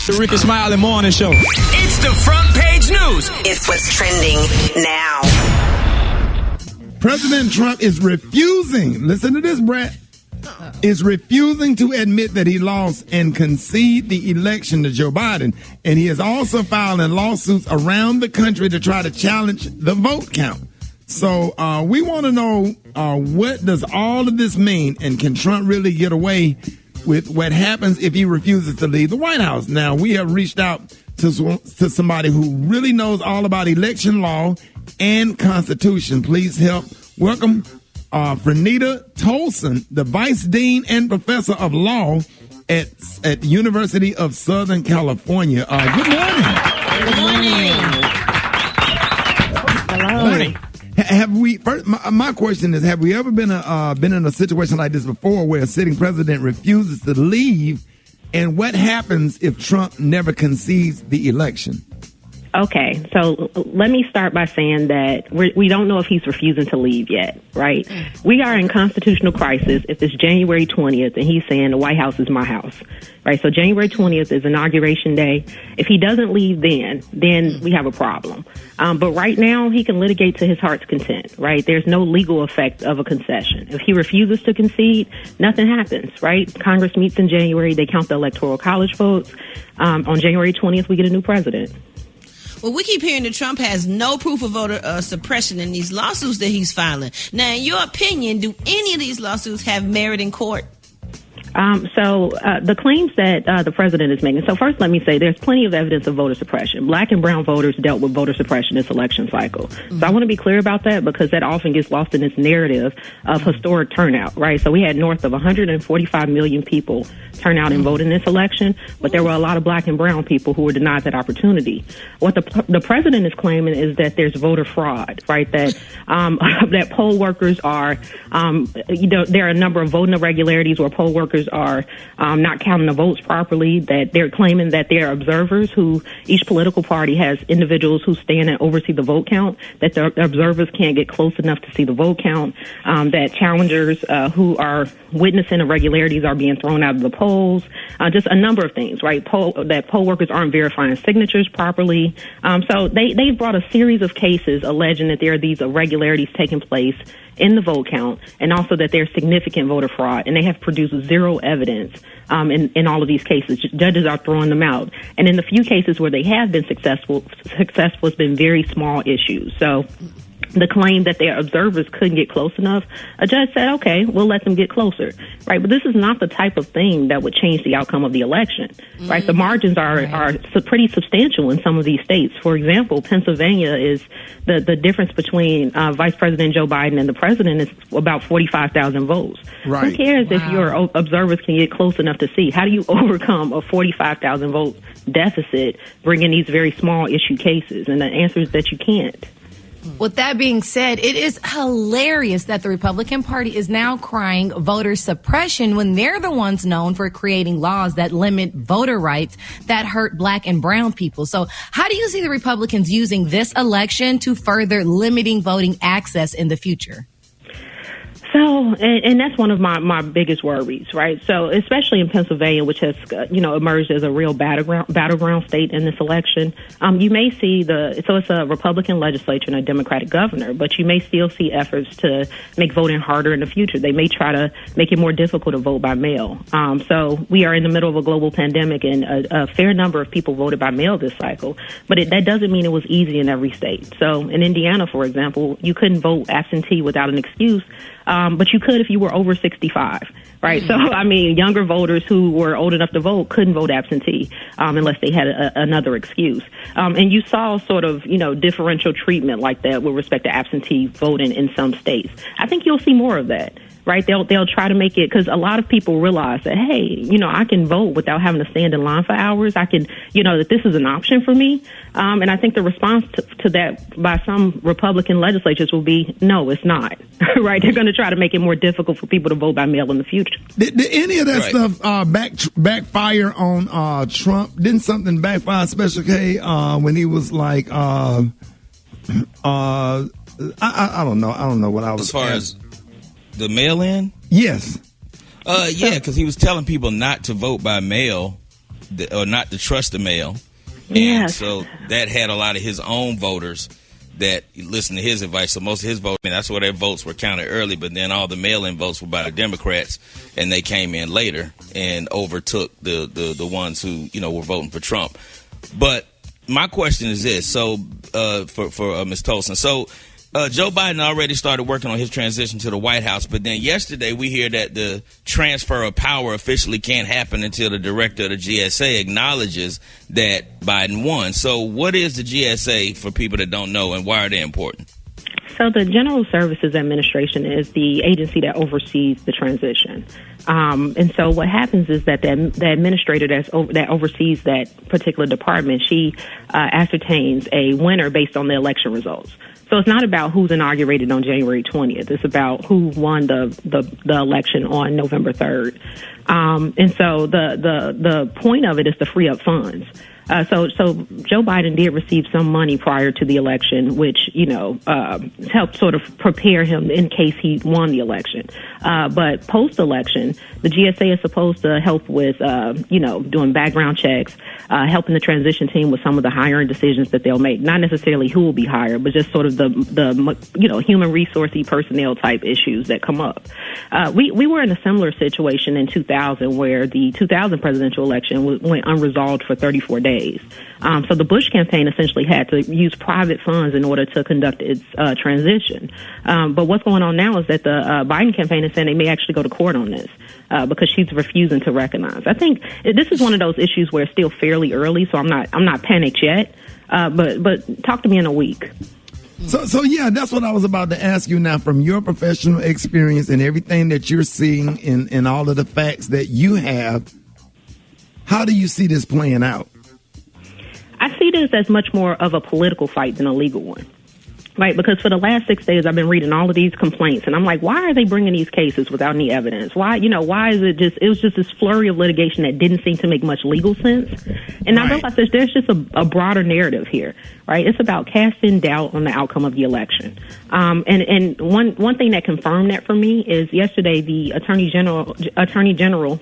The Ricky Smiley Morning Show. It's the front page news. It's what's trending now. President Trump is refusing, listen to this, Brett, is refusing to admit that he lost and concede the election to Joe Biden. And he is also filing lawsuits around the country to try to challenge the vote count. So we want to know what does all of this mean, and can Trump really get away with what happens if he refuses to leave the White House? Now, we have reached out to somebody who really knows all about election law and Constitution. Please help. Welcome, Franita Tolson, the Vice Dean and Professor of Law at the University of Southern California. Good morning. Good morning. Hello. Morning. Have we? First, my question is: have we ever been in a situation like this before, where a sitting president refuses to leave, and what happens if Trump never concedes the election? Okay, so let me start by saying that we don't know if he's refusing to leave yet, right? We are in constitutional crisis if it's January 20th and he's saying the White House is my house, right? So January 20th is Inauguration Day. If he doesn't leave then we have a problem. But right now, he can litigate to his heart's content, right? There's no legal effect of a concession. If he refuses to concede, nothing happens, right? Congress meets in January. They count the Electoral College votes. On January 20th, we get a new president. Well, we keep hearing that Trump has no proof of voter suppression in these lawsuits that he's filing. Now, in your opinion, do any of these lawsuits have merit in court? The claims that the president is making. So first, let me say there's plenty of evidence of voter suppression. Black and brown voters dealt with voter suppression this election cycle. Mm-hmm. So I want to be clear about that because that often gets lost in this narrative of historic turnout, right? So we had north of 145 million people turn out and vote in this election, but there were a lot of black and brown people who were denied that opportunity. What the president is claiming is that there's voter fraud, right? That that poll workers are, there are a number of voting irregularities where poll workers are not counting the votes properly, that they're claiming that they're observers who each political party has individuals who stand and oversee the vote count, that the observers can't get close enough to see the vote count, that challengers who are witnessing irregularities are being thrown out of the polls, just a number of things, right? That poll workers aren't verifying signatures properly. So they brought a series of cases alleging that there are these irregularities taking place in the vote count, and also that there's significant voter fraud, and they have produced zero evidence in all of these cases. Judges are throwing them out, and in the few cases where they have been successful has been very small issues. So the claim that their observers couldn't get close enough, a judge said, okay, we'll let them get closer, right? But this is not the type of thing that would change the outcome of the election, right? The margins are pretty substantial in some of these states. For example, Pennsylvania is the difference between Vice President Joe Biden and the president is about 45,000 votes. Right. Who cares if your observers can get close enough to see? How do you overcome a 45,000 vote deficit bringing these very small issue cases? And the answer is that you can't. With that being said, it is hilarious that the Republican Party is now crying voter suppression when they're the ones known for creating laws that limit voter rights that hurt black and brown people. So how do you see the Republicans using this election to further limiting voting access in the future? So, and that's one of my biggest worries, right? So, especially in Pennsylvania, which has, emerged as a real battleground state in this election, you may see so it's a Republican legislature and a Democratic governor, but you may still see efforts to make voting harder in the future. They may try to make it more difficult to vote by mail. So we are in the middle of a global pandemic, and a fair number of people voted by mail this cycle, but that doesn't mean it was easy in every state. So in Indiana, for example, you couldn't vote absentee without an excuse. But you could if you were over 65, right? So, I mean, younger voters who were old enough to vote couldn't vote absentee unless they had another excuse. And you saw sort of, differential treatment like that with respect to absentee voting in some states. I think you'll see more of that. Right? They'll try to make it, because a lot of people realize that, hey, I can vote without having to stand in line for hours. I can, that this is an option for me. And I think the response to that by some Republican legislatures will be, no, it's not. Right? They're going to try to make it more difficult for people to vote by mail in the future. Did any of that stuff backfire on Trump? Didn't something backfire, Special K, when he was like, I don't know what I was. As far as the mail-in? Yes. Yeah, because he was telling people not to vote by mail or not to trust the mail. And so that had a lot of his own voters that listened to his advice. So most of his votes, that's where their votes were counted early, but then all the mail-in votes were by the Democrats, and they came in later and overtook the ones who, were voting for Trump. But my question is this, so for Ms. Tolson. So Joe Biden already started working on his transition to the White House, but then yesterday we hear that the transfer of power officially can't happen until the director of the GSA acknowledges that Biden won. So what is the GSA for people that don't know, and why are they important? So the General Services Administration is the agency that oversees the transition. And so what happens is that the administrator that oversees that particular department, she ascertains a winner based on the election results. So it's not about who's inaugurated on January 20th. It's about who won the election on November 3rd. And so the point of it is to free up funds. So Joe Biden did receive some money prior to the election, which, helped sort of prepare him in case he won the election. But post-election, the GSA is supposed to help with, doing background checks, helping the transition team with some of the hiring decisions that they'll make. Not necessarily who will be hired, but just sort of the human resourcey personnel type issues that come up. We were in a similar situation in 2000 where the 2000 presidential election went unresolved for 34 days. So the Bush campaign essentially had to use private funds in order to conduct its transition. But what's going on now is that the Biden campaign is saying they may actually go to court on this because she's refusing to recognize. I think this is one of those issues where it's still fairly early, so I'm not panicked yet. But talk to me in a week. So yeah, that's what I was about to ask you now. From your professional experience and everything that you're seeing in all of the facts that you have, how do you see this playing out? I see this as much more of a political fight than a legal one, right? Because for the last 6 days, I've been reading all of these complaints, and I'm like, why are they bringing these cases without any evidence? Why is it was just this flurry of litigation that didn't seem to make much legal sense? And I realize there's just a broader narrative here, right? It's about casting doubt on the outcome of the election. And one thing that confirmed that for me is yesterday, the Attorney General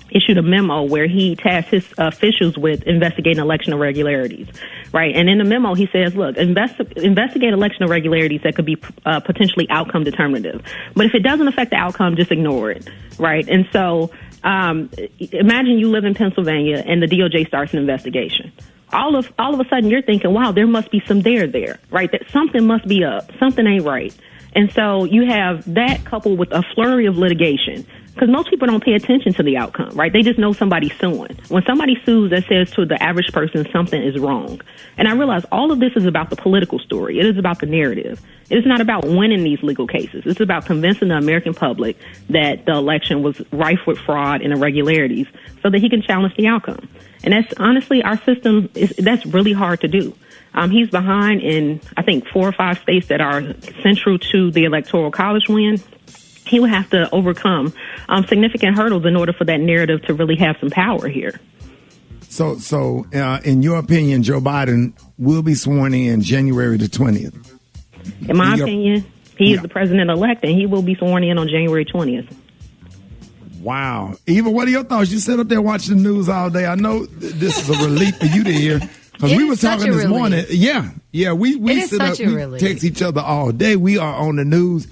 issued a memo where he tasked his officials with investigating election irregularities, right? And in the memo, he says, look, investigate election irregularities that could be potentially outcome determinative. But if it doesn't affect the outcome, just ignore it, right? And so imagine you live in Pennsylvania and the DOJ starts an investigation. All of a sudden, you're thinking, wow, there must be some there, right? That something must be up. Something ain't right. And so you have that coupled with a flurry of litigation. Because most people don't pay attention to the outcome, right? They just know somebody's suing. When somebody sues, that says to the average person something is wrong. And I realize all of this is about the political story. It is about the narrative. It is not about winning these legal cases. It's about convincing the American public that the election was rife with fraud and irregularities so that he can challenge the outcome. And that's honestly, our system, that's really hard to do. He's behind in, I think, 4 or 5 states that are central to the Electoral College win. He would have to overcome significant hurdles in order for that narrative to really have some power here. So, in your opinion, Joe Biden will be sworn in January the 20th? In my opinion, he is the president-elect, and he will be sworn in on January 20th. Wow. Eva, what are your thoughts? You sit up there watching the news all day. I know this is a relief for you to hear. Because we were talking this morning. Yeah, we sit up, we text each other all day. We are on the news.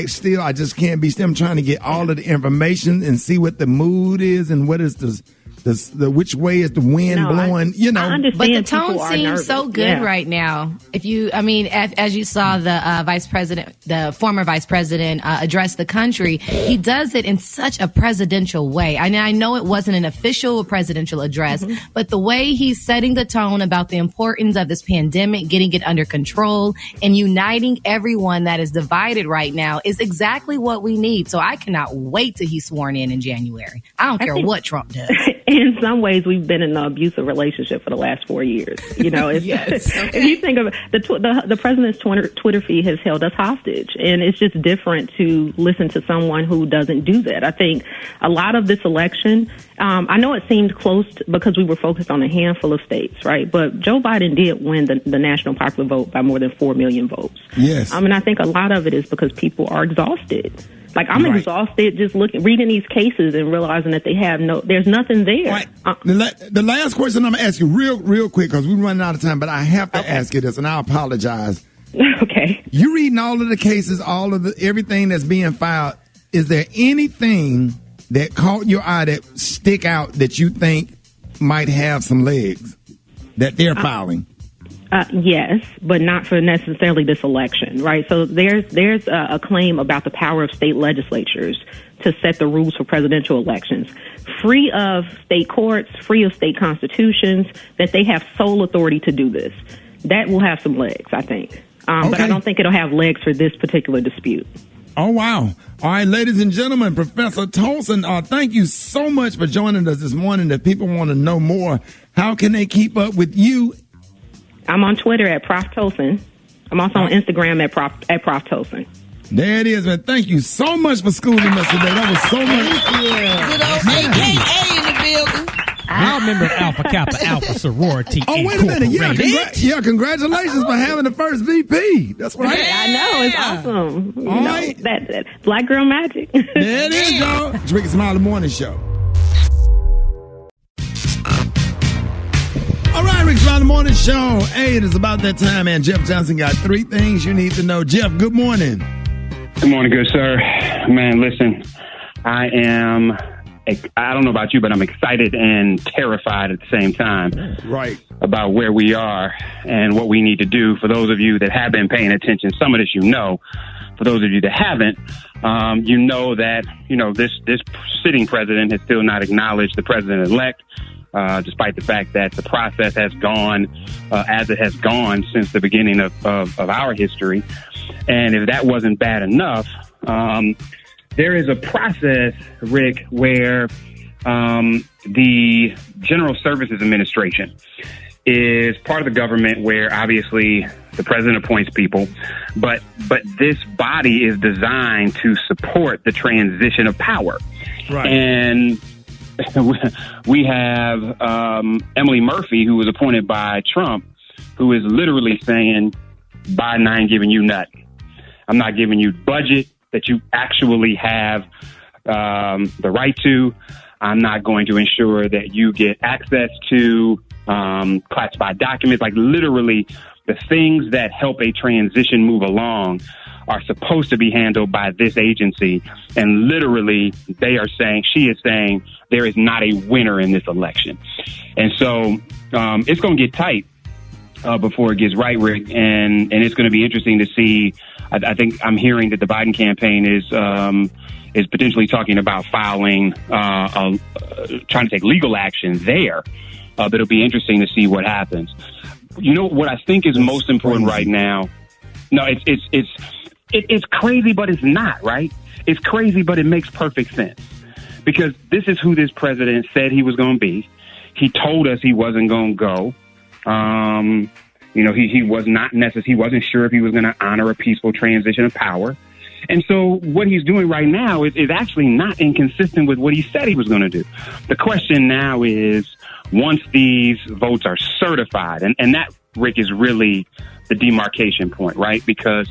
Still, I just can't be still. I'm trying to get all of the information and see what the mood is and what is the which way is the wind blowing, I understand, but the tone seems nervous. So good right now. If you, as you saw the former vice president address the country, he does it in such a presidential way. I know it wasn't an official presidential address, but the way he's setting the tone about the importance of this pandemic, getting it under control, and uniting everyone that is divided right now is exactly what we need. So I cannot wait till he's sworn in January. I don't care what Trump does. In some ways, we've been in an abusive relationship for the last 4 years. Yes. Okay. If you think of the president's Twitter feed has held us hostage, and it's just different to listen to someone who doesn't do that. I think a lot of this election, I know it seemed close because we were focused on a handful of states, right? But Joe Biden did win the national popular vote by more than 4 million votes. Yes. I think a lot of it is because people are exhausted. I'm exhausted just reading these cases and realizing that there's nothing there. Right. The last question I'm going to ask you real quick because we're running out of time, but I have to ask you this, and I apologize. Okay. You reading all of the cases, everything that's being filed. Is there anything that caught your eye that stick out that you think might have some legs that they're filing? Yes, but not for necessarily this election, right? So there's a claim about the power of state legislatures to set the rules for presidential elections, free of state courts, free of state constitutions, that they have sole authority to do this. That will have some legs, I think. But I don't think it'll have legs for this particular dispute. Oh, wow. All right, ladies and gentlemen, Professor Tolson, thank you so much for joining us this morning. If people want to know more, how can they keep up with you? I'm on Twitter at Prof. Tolson. I'm also on Instagram at Prof. Tolson. There it is, man. Thank you so much for schooling us today. That was so much. Good old AKA in the building. I remember Alpha Kappa Alpha Sorority. Oh, wait a minute. Yeah, congratulations for having the first VP. That's right. I know. It's awesome. All right. That Black Girl Magic. There it is, y'all. Ricky Smiley Morning Show. All right, Rick Smiley Morning Show. Hey, it is about that time, man. Jeff Johnson got 3 things you need to know. Jeff, good morning. Good morning, good sir. Man, listen, I don't know about you, but I'm excited and terrified at the same time. Right. About where we are and what we need to do. For those of you that have been paying attention, some of this you know. For those of you that haven't, you know that, this sitting president has still not acknowledged the president-elect. Despite the fact that the process has gone as it has gone since the beginning of our history. And if that wasn't bad enough, there is a process, Rick, where the General Services Administration is part of the government where obviously the president appoints people, but this body is designed to support the transition of power. Right. And we have Emily Murphy, who was appointed by Trump, who is literally saying, Biden, I ain't giving you nothing. I'm not giving you budget that you actually have the right to. I'm not going to ensure that you get access to classified documents. Like literally the things that help a transition move along are supposed to be handled by this agency. And literally she is saying there is not a winner in this election. And so it's going to get tight before it gets right, Rick. And it's going to be interesting to see. I think I'm hearing that the Biden campaign is potentially talking about filing, trying to take legal action there. But it'll be interesting to see what happens. You know what I think is most important right now? No, it's crazy, but it's not, right? It's crazy, but it makes perfect sense. Because this is who this president said he was going to be. He told us he wasn't going to go. He was not he wasn't sure if he was going to honor a peaceful transition of power. And so what he's doing right now is actually not inconsistent with what he said he was going to do. The question now is, once these votes are certified, and that, Rick, is really the demarcation point, right? Because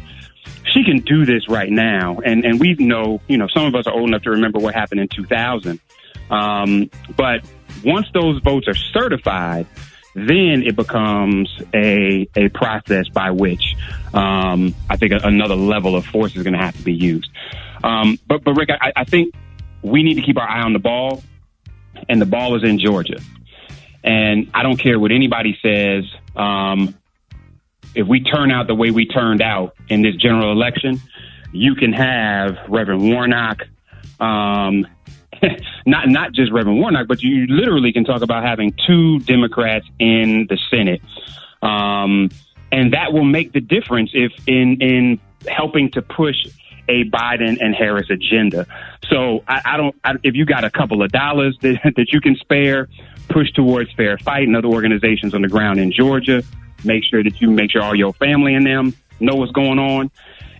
she can do this right now. And we know, some of us are old enough to remember what happened in 2000. But once those votes are certified, then it becomes a process by which I think another level of force is going to have to be used. But Rick, I think we need to keep our eye on the ball, and the ball is in Georgia. And I don't care what anybody says. If we turn out the way we turned out in this general election, you can have Reverend Warnock, not just Reverend Warnock, but you literally can talk about having 2 Democrats in the Senate. And that will make the difference if in helping to push a Biden and Harris agenda. So if you got a couple of dollars that you can spare, push towards Fair Fight and other organizations on the ground in Georgia. Make sure all your family and them know what's going on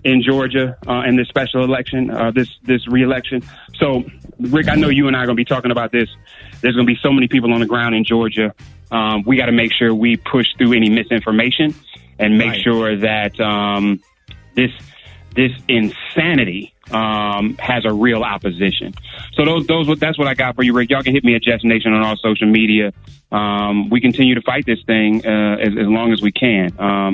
in Georgia in this special election, this re-election. So, Rick, I know you and I are going to be talking about this. There's going to be so many people on the ground in Georgia. We got to make sure we push through any misinformation and make sure that this insanity has a real opposition. So that's what I got for you, Rick. Y'all can hit me at Jets Nation on all social media. We continue to fight this thing as long as we can.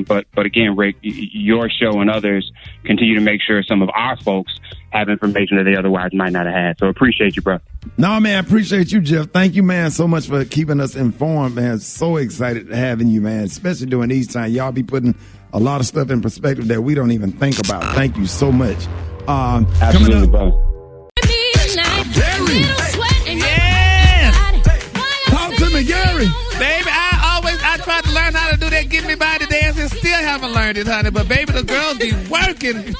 But again, Rick, your show and others continue to make sure some of our folks have information that they otherwise might not have had. So appreciate you, bro. No, man, I appreciate you, Jeff. Thank you, man, so much for keeping us informed, man. So excited to having you, man, especially during these times. Y'all be putting a lot of stuff in perspective that we don't even think about. Thank you so much. Absolutely, bro. Gary. Talk to me, Gary. Baby, I tried to learn how to do that get me body dance and still haven't learned it, honey. But baby, the girls be working.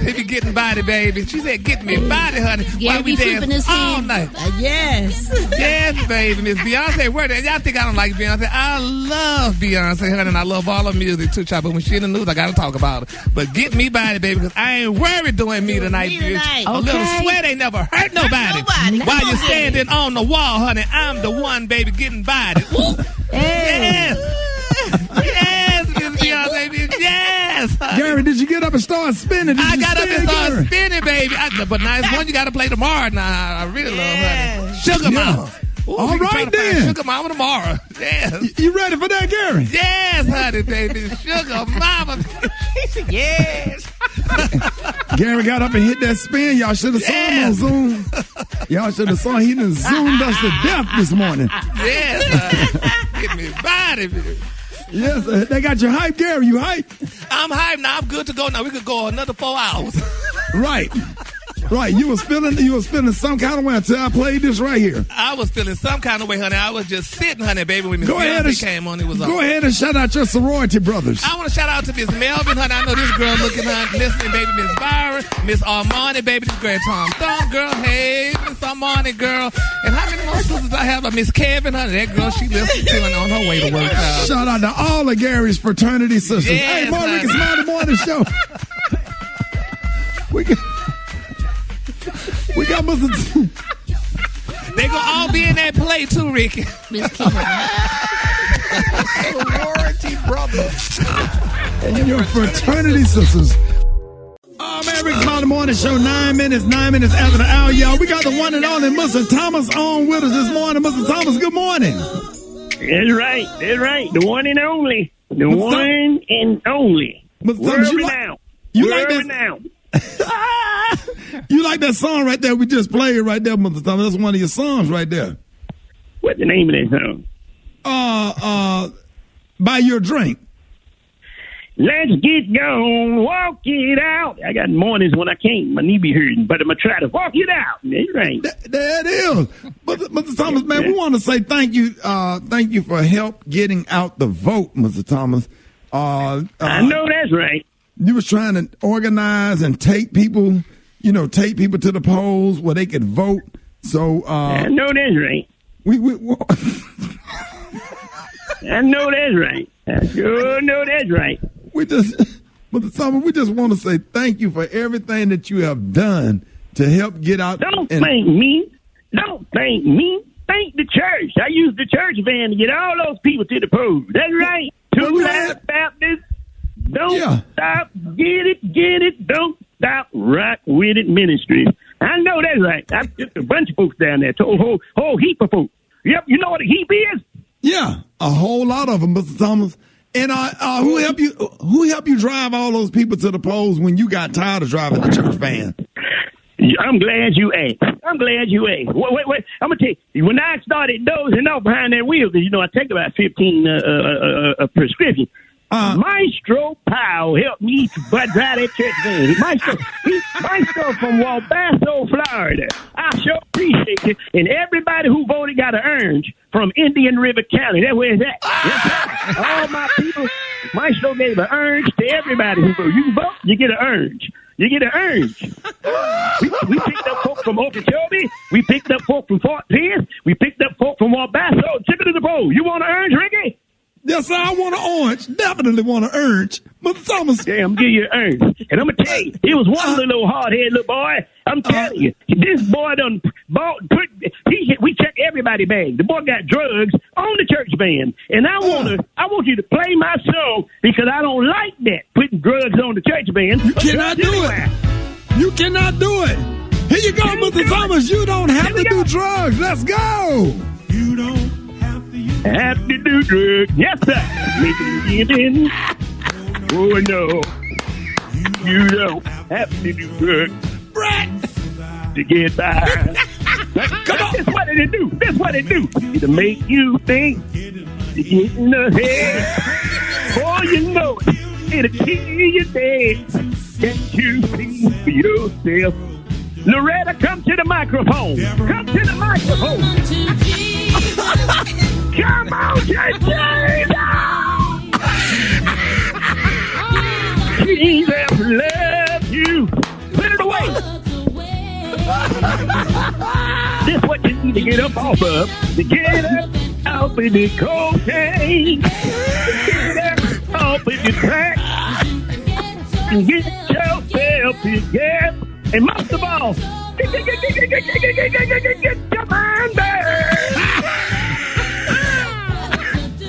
They be getting body, baby. She said, get me body, honey. Why we dance all night? Yes. Yes, baby. Miss Beyonce, word. Y'all think I don't like Beyonce? I love Beyonce, honey, and I love all her music too, child. But when she in the news, I got to talk about her. But get me body, baby, because I ain't worried doing me tonight, bitch. A little sweat ain't never hurt nobody. While you're standing on the wall, honey, I'm the one, baby, getting body. Yes. Yes, Miss Beyonce, bitch. Yes, honey. Gary, did you get up and start spinning? I got up and started spinning, baby. But now it's one you got to play tomorrow. Now I really love honey. Sugar Mama. Ooh, all right then. Sugar Mama tomorrow. Yes. You ready for that, Gary? Yes, honey, baby. Sugar Mama. Yes. Gary got up and hit that spin. Y'all should have saw him on Zoom. Y'all should have saw him. He done zoomed us to death this morning. Yes, honey. Get me body, baby. Yes, they got you hyped, Gary. You hyped? I'm hyped now. I'm good to go now. We could go another 4 hours. Right. Right. You was feeling some kind of way until I played this right here. I was feeling some kind of way, honey. I was just sitting, honey, baby, when Miss Beyonce came on. It was Go ahead and shout out your sorority brothers. I want to shout out to Miss Melvin, honey. I know this girl looking, honey, listening, baby. Miss Byron, Miss Armani, baby. This girl Tom Thumb, girl. Hey, Miss Armani, girl. And how many more sisters I have? Miss Kevin, honey. That girl, she listened to and on her way to work. Shout out to all of Gary's fraternity sisters. Yes, hey, more Ricky Smiley Morning Show. We got Mr. They gonna all be in that play too, Ricky. Sorority brothers. And your fraternity sisters. Oh man, Ricky Smiley Morning Show, 9 minutes after the hour, y'all. We got the one and only Mr. Thomas on with us this morning. Mr. Thomas, good morning. That's right. The one and only. The one and only. Mr. Thomas, you like this? Now. You like that song right there we just played right there, Mr. Thomas? That's one of your songs right there. What's the name of that song? Buy Your Drink. Let's get gone, walk it out. I got mornings when I can't, my knee be hurting, but I'm going to try to walk it out. That's right. There it is. But Mr. Thomas, man, we want to say thank you for help getting out the vote, Mr. Thomas. I know that's right. You was trying to organize and take people to the polls where they could vote. So I know that's right. We I know that's right. I sure know that's right. Mr. Thomas, we just want to say thank you for everything that you have done to help get out. Don't thank me. Don't thank me. Thank the church. I used the church van to get all those people to the polls. That's right. Two Life Baptists. Don't stop. Get it. Don't stop. Rock with it ministries. I know that's right. I've just a bunch of folks down there. Whole heap of folks. Yep. You know what a heap is? Yeah, a whole lot of them, Mr. Thomas. And who helped you drive all those people to the polls when you got tired of driving the church van? I'm glad you asked. Wait. I'm going to tell you, when I started dozing off behind that wheel, because, I take about 15 prescriptions, Maestro Powell helped me to drive that church van. Maestro from Walbasso, Florida. I sure appreciate it. And everybody who voted got an orange from Indian River County. That's where it's at. That's all my people. Maestro gave an orange to everybody who voted. You vote, you get an orange. You get an orange. We picked up folk from Okeechobee. We picked up folk from Fort Pierce. We picked up folk from Walbasso. Chip it to the poll. You want an orange, Ricky? Yes, sir. I want an orange. Definitely want an orange. Mr. Thomas. Yeah, I'm going to give you an orange. And I'm going to tell you, he was one little hard-headed little boy. I'm telling you, this boy done we check everybody bag. The boy got drugs on the church van. And I want you to play my song because I don't like that, putting drugs on the church van. You cannot do it. You cannot do it. Here you go, Mr. Thomas. You don't have to do drugs. Let's go. You don't have to do drugs. Yes, sir. Make it in. Oh, no. You don't have to do drugs. Brett. To get by. Come on. That's what it do. That's what it do. To make you think. To get in the head. Before you know it, it'll kill you dead. Can't you see for yourself? Loretta, come to the microphone. Come to the microphone. Come on, Jesus love you. Put it away. This what you need to get up off of. To get up off of the cocaine. Get up off of the crack. And get yourself together. And most of all, get your mind back.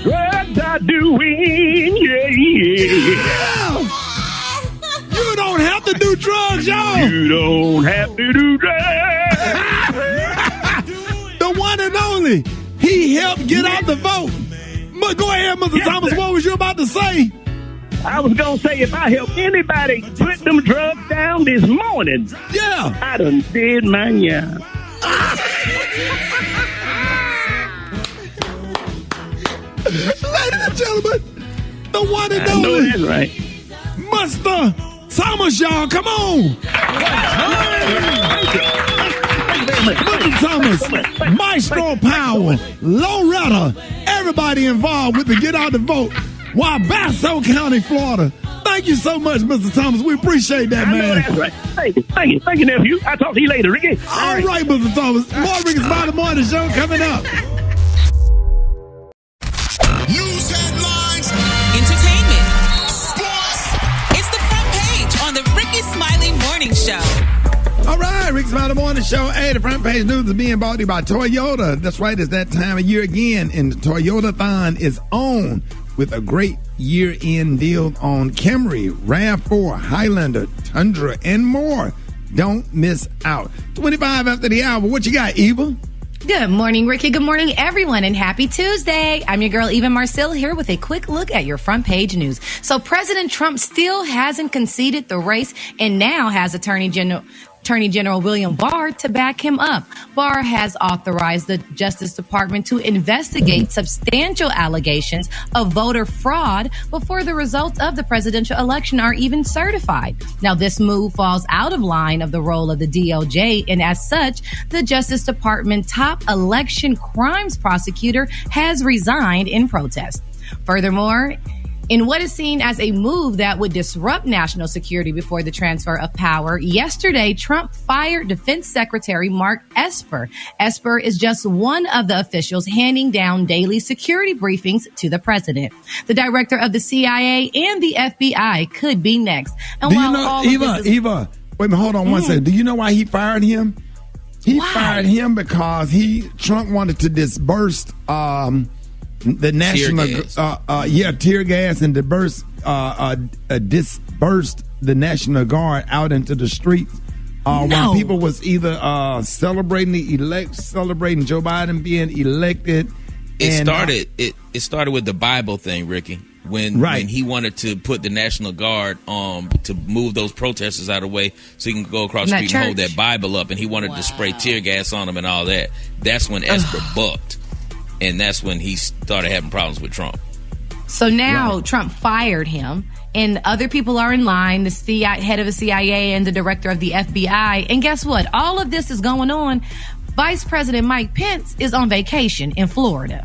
Drugs are doing, yeah. You don't have to do drugs, y'all. You don't have to do drugs. The one and only. He helped get out the vote. Go ahead, Mr. Thomas. What was you about to say? I was going to say, if I help anybody put them drugs down this morning, I done did my job. Ladies and gentlemen, the one and only. I know that's right. Mr. Thomas, y'all, come on. Mr. Thomas, Maestro Powell, Loretta, everybody involved with the Get Out the Vote. Walbasso County, Florida. Thank you so much, Mr. Thomas. We appreciate that, man. I know that's right. Thank you, nephew. I'll talk to you later, Ricky. All right, Mr. Thomas. More Ricky Smiley Morning Show coming up. News headlines, entertainment, sports. It's the front page on the Ricky Smiley Morning Show. All right, Ricky Smiley Morning Show. Hey, the front page news is being brought to you by Toyota. That's right, it's that time of year again, and the Toyota-thon is on with a great year-end deal on Camry, RAV4, Highlander, Tundra, and more. Don't miss out. 25 after the hour. What you got, Eva? Good morning, Ricky. Good morning, everyone, and happy Tuesday. I'm your girl, Eva Marcille, here with a quick look at your front page news. So President Trump still hasn't conceded the race and now has Attorney General William Barr to back him up. Barr has authorized the Justice Department to investigate substantial allegations of voter fraud before the results of the presidential election are even certified. Now, this move falls out of line of the role of the DOJ, and as such, the Justice Department top election crimes prosecutor has resigned in protest. Furthermore, In what is seen as a move that would disrupt national security before the transfer of power, yesterday, Trump fired Defense Secretary Mark Esper. Esper is just one of the officials handing down daily security briefings to the president. The director of the CIA and the FBI could be next. And do you know, Eva, wait a minute, hold on one second. Do you know why he fired him? He fired him because Trump wanted to disburse the national tear gas and dispersed the National Guard out into the streets while people was either celebrating Joe Biden being elected. It started with the Bible thing, Ricky. When he wanted to put the National Guard to move those protesters out of the way so he can go across the street and hold that Bible up, and he wanted to spray tear gas on them and all that. That's when Esper bucked. And that's when he started having problems with Trump. So now Trump fired him, and other people are in line, the head of the CIA and the director of the FBI. And guess what? All of this is going on. Vice President Mike Pence is on vacation in Florida.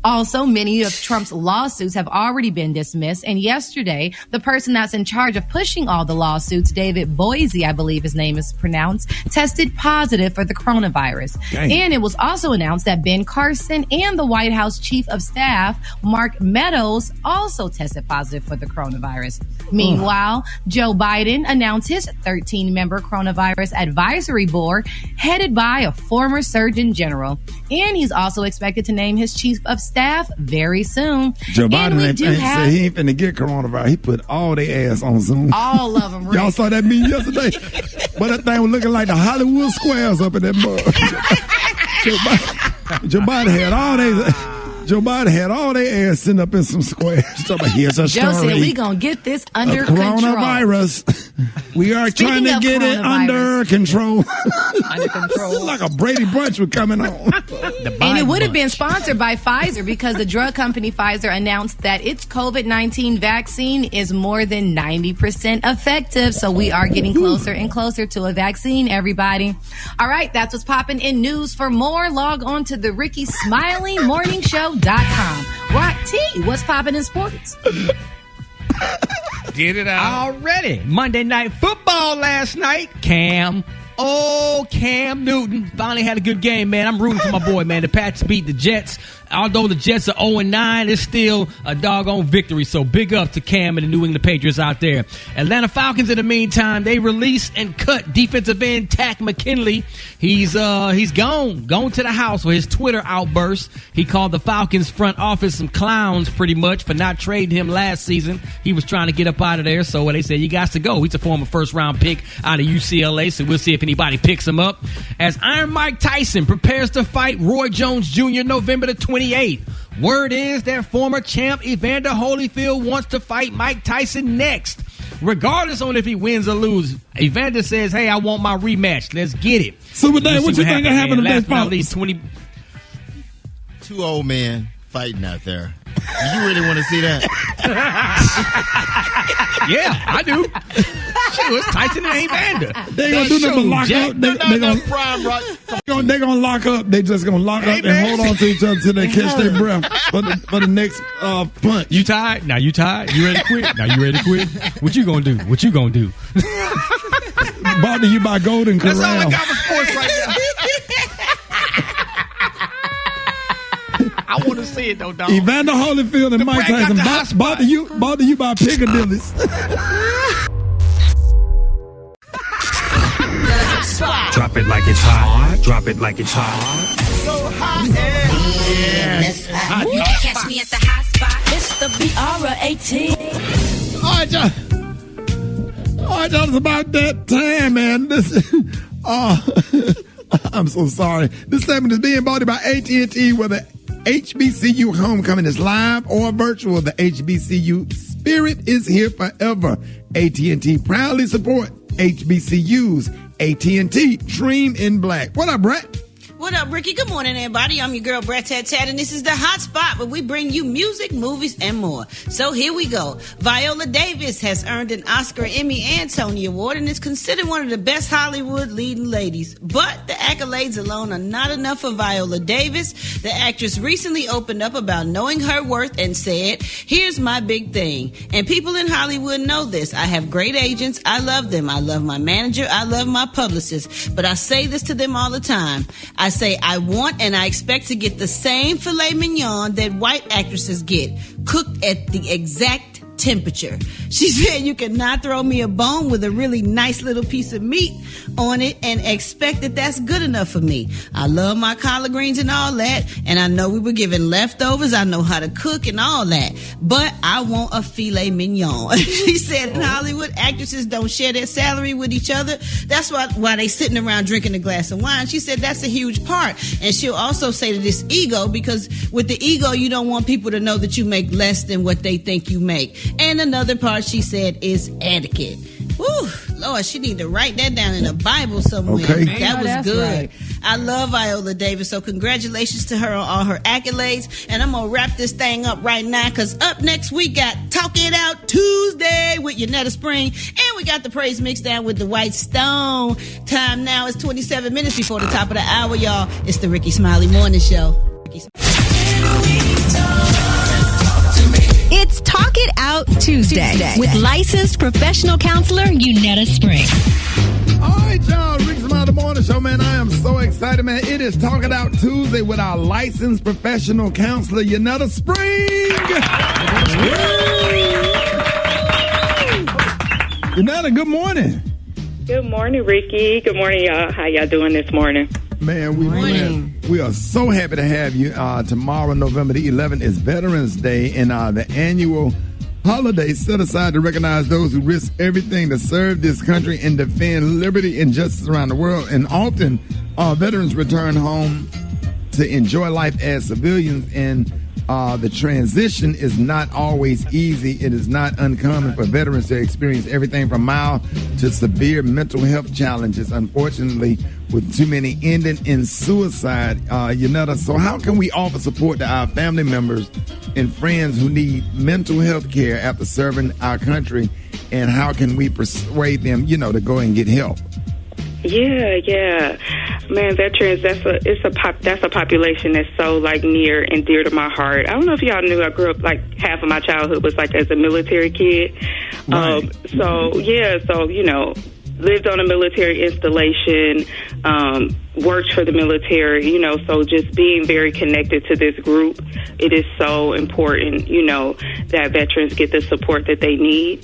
Also, many of Trump's lawsuits have already been dismissed. And yesterday, the person that's in charge of pushing all the lawsuits, David Boise, I believe his name is pronounced, tested positive for the coronavirus. Dang. And it was also announced that Ben Carson and the White House Chief of Staff, Mark Meadows, also tested positive for the coronavirus. Meanwhile, Joe Biden announced his 13-member coronavirus advisory board headed by a former Surgeon General. And he's also expected to name his Chief of Staff very soon. Joe Biden said he ain't finna get coronavirus. He put all their ass on Zoom. All of them. Y'all saw that meme yesterday? But that thing was looking like the Hollywood squares up in that mug. Joe Biden had all their ass sitting up in some squares. Here's a story. Joe said we gonna get this under coronavirus. We are trying to get it under control. Under control. Like a Brady Bunch was coming on. And it would have been sponsored by Pfizer because the drug company Pfizer announced that its COVID-19 vaccine is more than 90% effective. So we are getting closer and closer to a vaccine, everybody. All right, that's what's popping in news. For more, log on to the Ricky Smiley Morning Show.com. Rock T, what's popping in sports? Get it out. Already. Monday Night Football last night. Cam Newton finally had a good game, man. I'm rooting for my boy, man. The Pats beat the Jets. Although the Jets are 0-9, it's still a doggone victory. So big up to Cam and the New England Patriots out there. Atlanta Falcons, in the meantime, they released and cut defensive end Takk McKinley. He's gone to the house for his Twitter outburst. He called the Falcons front office some clowns pretty much for not trading him last season. He was trying to get up out of there, so they said, you got to go. He's a former first-round pick out of UCLA, so we'll see if anybody picks him up. As Iron Mike Tyson prepares to fight Roy Jones Jr. November the 28th. Word is that former champ Evander Holyfield wants to fight Mike Tyson next. Regardless on if he wins or loses, Evander says, hey, I want my rematch. Let's get it. Super Dave, what you think will happen to this fight? Two old men fighting out there. Do you really want to see that? Yeah, I do. Sure, it's Tyson and Evander. They ain't gonna do nothing but lock up. They're gonna lock up. They just gonna lock up and hold on to each other till they catch their breath for the next punch. You tired? Now you tired? You ready to quit? Now you ready to quit? What you gonna do? Brought to you by Golden Corral. That's all I got for sports right now. I want to see it though, dog. Evander Holyfield and Mike Tyson brought to you by Piccadilly's. Drop it like it's hot. Drop it like it's hot. So hot and catch me at the hot spot. It's the BR18. All right, y'all. It's about that time, man. I'm so sorry. This segment is being brought to you by AT&T, where the HBCU homecoming is live or virtual. The HBCU spirit is here forever. AT&T proudly support HBCUs. AT&T, dream in black. What up, Brett? What up, Ricky? Good morning, everybody. I'm your girl, Brat Tat Tat, and this is the Hot Spot, where we bring you music, movies, and more. So here we go. Viola Davis has earned an Oscar, Emmy, and Tony Award, and is considered one of the best Hollywood leading ladies. But the accolades alone are not enough for Viola Davis. The actress recently opened up about knowing her worth and said, "Here's my big thing. And people in Hollywood know this. I have great agents. I love them. I love my manager. I love my publicist. But I say this to them all the time. I say I want and I expect to get the same filet mignon that white actresses get, cooked at the exact temperature." She said, "You cannot throw me a bone with a really nice little piece of meat on it and expect that that's good enough for me. I love my collard greens and all that, and I know we were given leftovers. I know how to cook and all that, but I want a filet mignon." She said in Hollywood, actresses don't share their salary with each other. That's why they sitting around drinking a glass of wine. She said that's a huge part. And she'll also say to this ego, because with the ego, you don't want people to know that you make less than what they think you make. And another part, she said, is etiquette. Woo, Lord, she need to write that down in a Bible somewhere. Okay. That was good. Right. I love Viola Davis, so congratulations to her on all her accolades. And I'm going to wrap this thing up right now, because up next we got Talk It Out Tuesday with Yanetta Spring, and we got the Praise Mix Down with the White Stone. Time now is 27 minutes before the top of the hour, y'all. It's the Ricky Smiley Morning Show. It's Talk It Out Tuesday with licensed professional counselor Yanetta Spring. All right, y'all. Ricky Smiley Morning Show, man. I am so excited, man. It is Talk It Out Tuesday with our licensed professional counselor Yanetta Spring. Yanetta, good morning. Good morning, Ricky. Good morning, y'all. How y'all doing this morning? Man, we are so happy to have you. Tomorrow, November the 11th, is Veterans Day, and the annual holiday set aside to recognize those who risk everything to serve this country and defend liberty and justice around the world. And often, veterans return home to enjoy life as civilians, and the transition is not always easy. It is not uncommon for veterans to experience everything from mild to severe mental health challenges, unfortunately, with too many ending in suicide. Yanetta, so how can we offer support to our family members and friends who need mental health care after serving our country, and how can we persuade them, to go and get help? Yeah, man, veterans. That's a population that's so near and dear to my heart. I don't know if y'all knew, I grew up half of my childhood was as a military kid. Right. Lived on a military installation, worked for the military, so just being very connected to this group, it is so important, that veterans get the support that they need,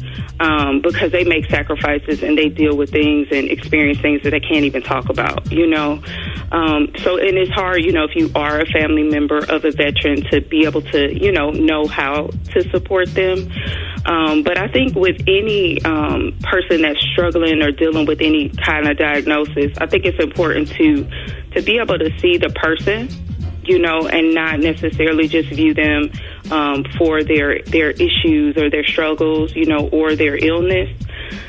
because they make sacrifices and they deal with things and experience things that they can't even talk about, and it's hard, if you are a family member of a veteran, to be able to, know how to support them. But I think with any person that's struggling or dealing with any kind of diagnosis, I think it's important to be able to see the person, and not necessarily just view them for their issues or their struggles, or their illness.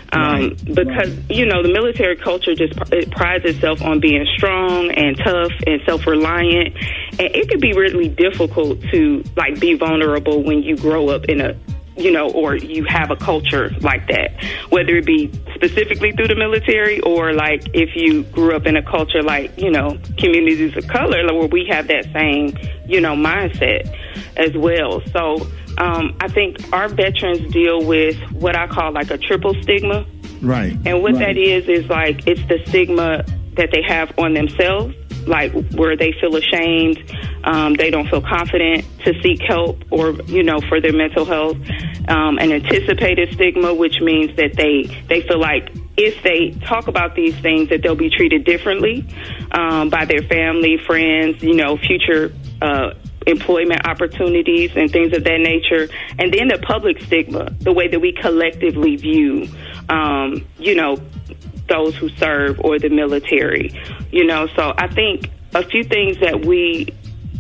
Because, the military culture it prides itself on being strong and tough and self-reliant. And it can be really difficult to, be vulnerable when you grow up in a or you have a culture like that, whether it be specifically through the military or if you grew up in a culture communities of color where we have that same, mindset as well. So I think our veterans deal with what I call a triple stigma. Right. And what that is it's the stigma that they have on themselves, where they feel ashamed, they don't feel confident to seek help or, for their mental health. An anticipated stigma, which means that they feel like if they talk about these things that they'll be treated differently by their family, friends, future employment opportunities and things of that nature. And then the public stigma, the way that we collectively view, those who serve or the military, So I think a few things that we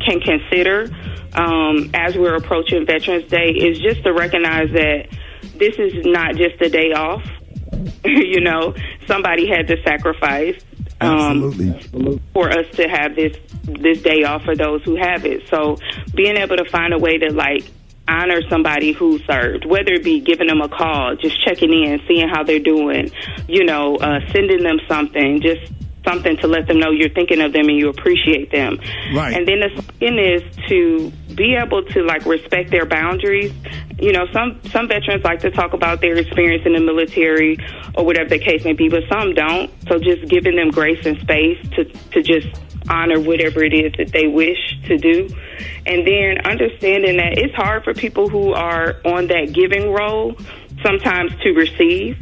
can consider as we're approaching Veterans Day is just to recognize that this is not just a day off. Somebody had to sacrifice for us to have this day off for those who have it. So being able to find a way to like honor somebody who served, whether it be giving them a call, just checking in, seeing how they're doing, sending them something, just something to let them know you're thinking of them and you appreciate them. Right. And then the second is to be able to like respect their boundaries. Some veterans like to talk about their experience in the military or whatever the case may be, but some don't. So just giving them grace and space to just honor whatever it is that they wish to do. And then understanding that it's hard for people who are on that giving role sometimes to receive,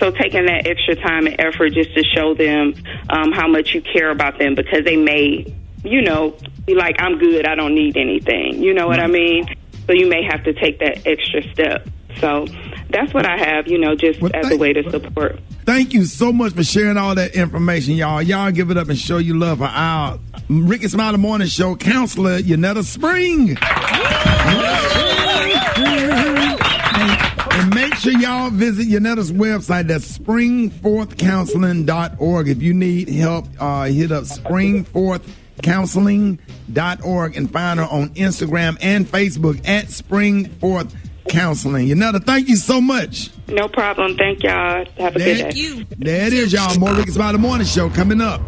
so taking that extra time and effort just to show them how much you care about them, because they may, be like, I'm good, I don't need anything. You know what I mean? So you may have to take that extra step. So that's what I have, just as a way to support. Thank you so much for sharing all that information, y'all. Y'all give it up and show you love for our Ricky Smiley Morning Show counselor, Yanetta Spring. And make sure y'all visit Yanetta's website. That's springforthcounseling.org. If you need help, hit up springforthcounseling.org and find her on Instagram and Facebook at Springforth Counseling. Yanetta, thank you so much. No problem. Thank y'all. Have a good day. There it is, y'all. More Ricky Smiley Morning Show coming up.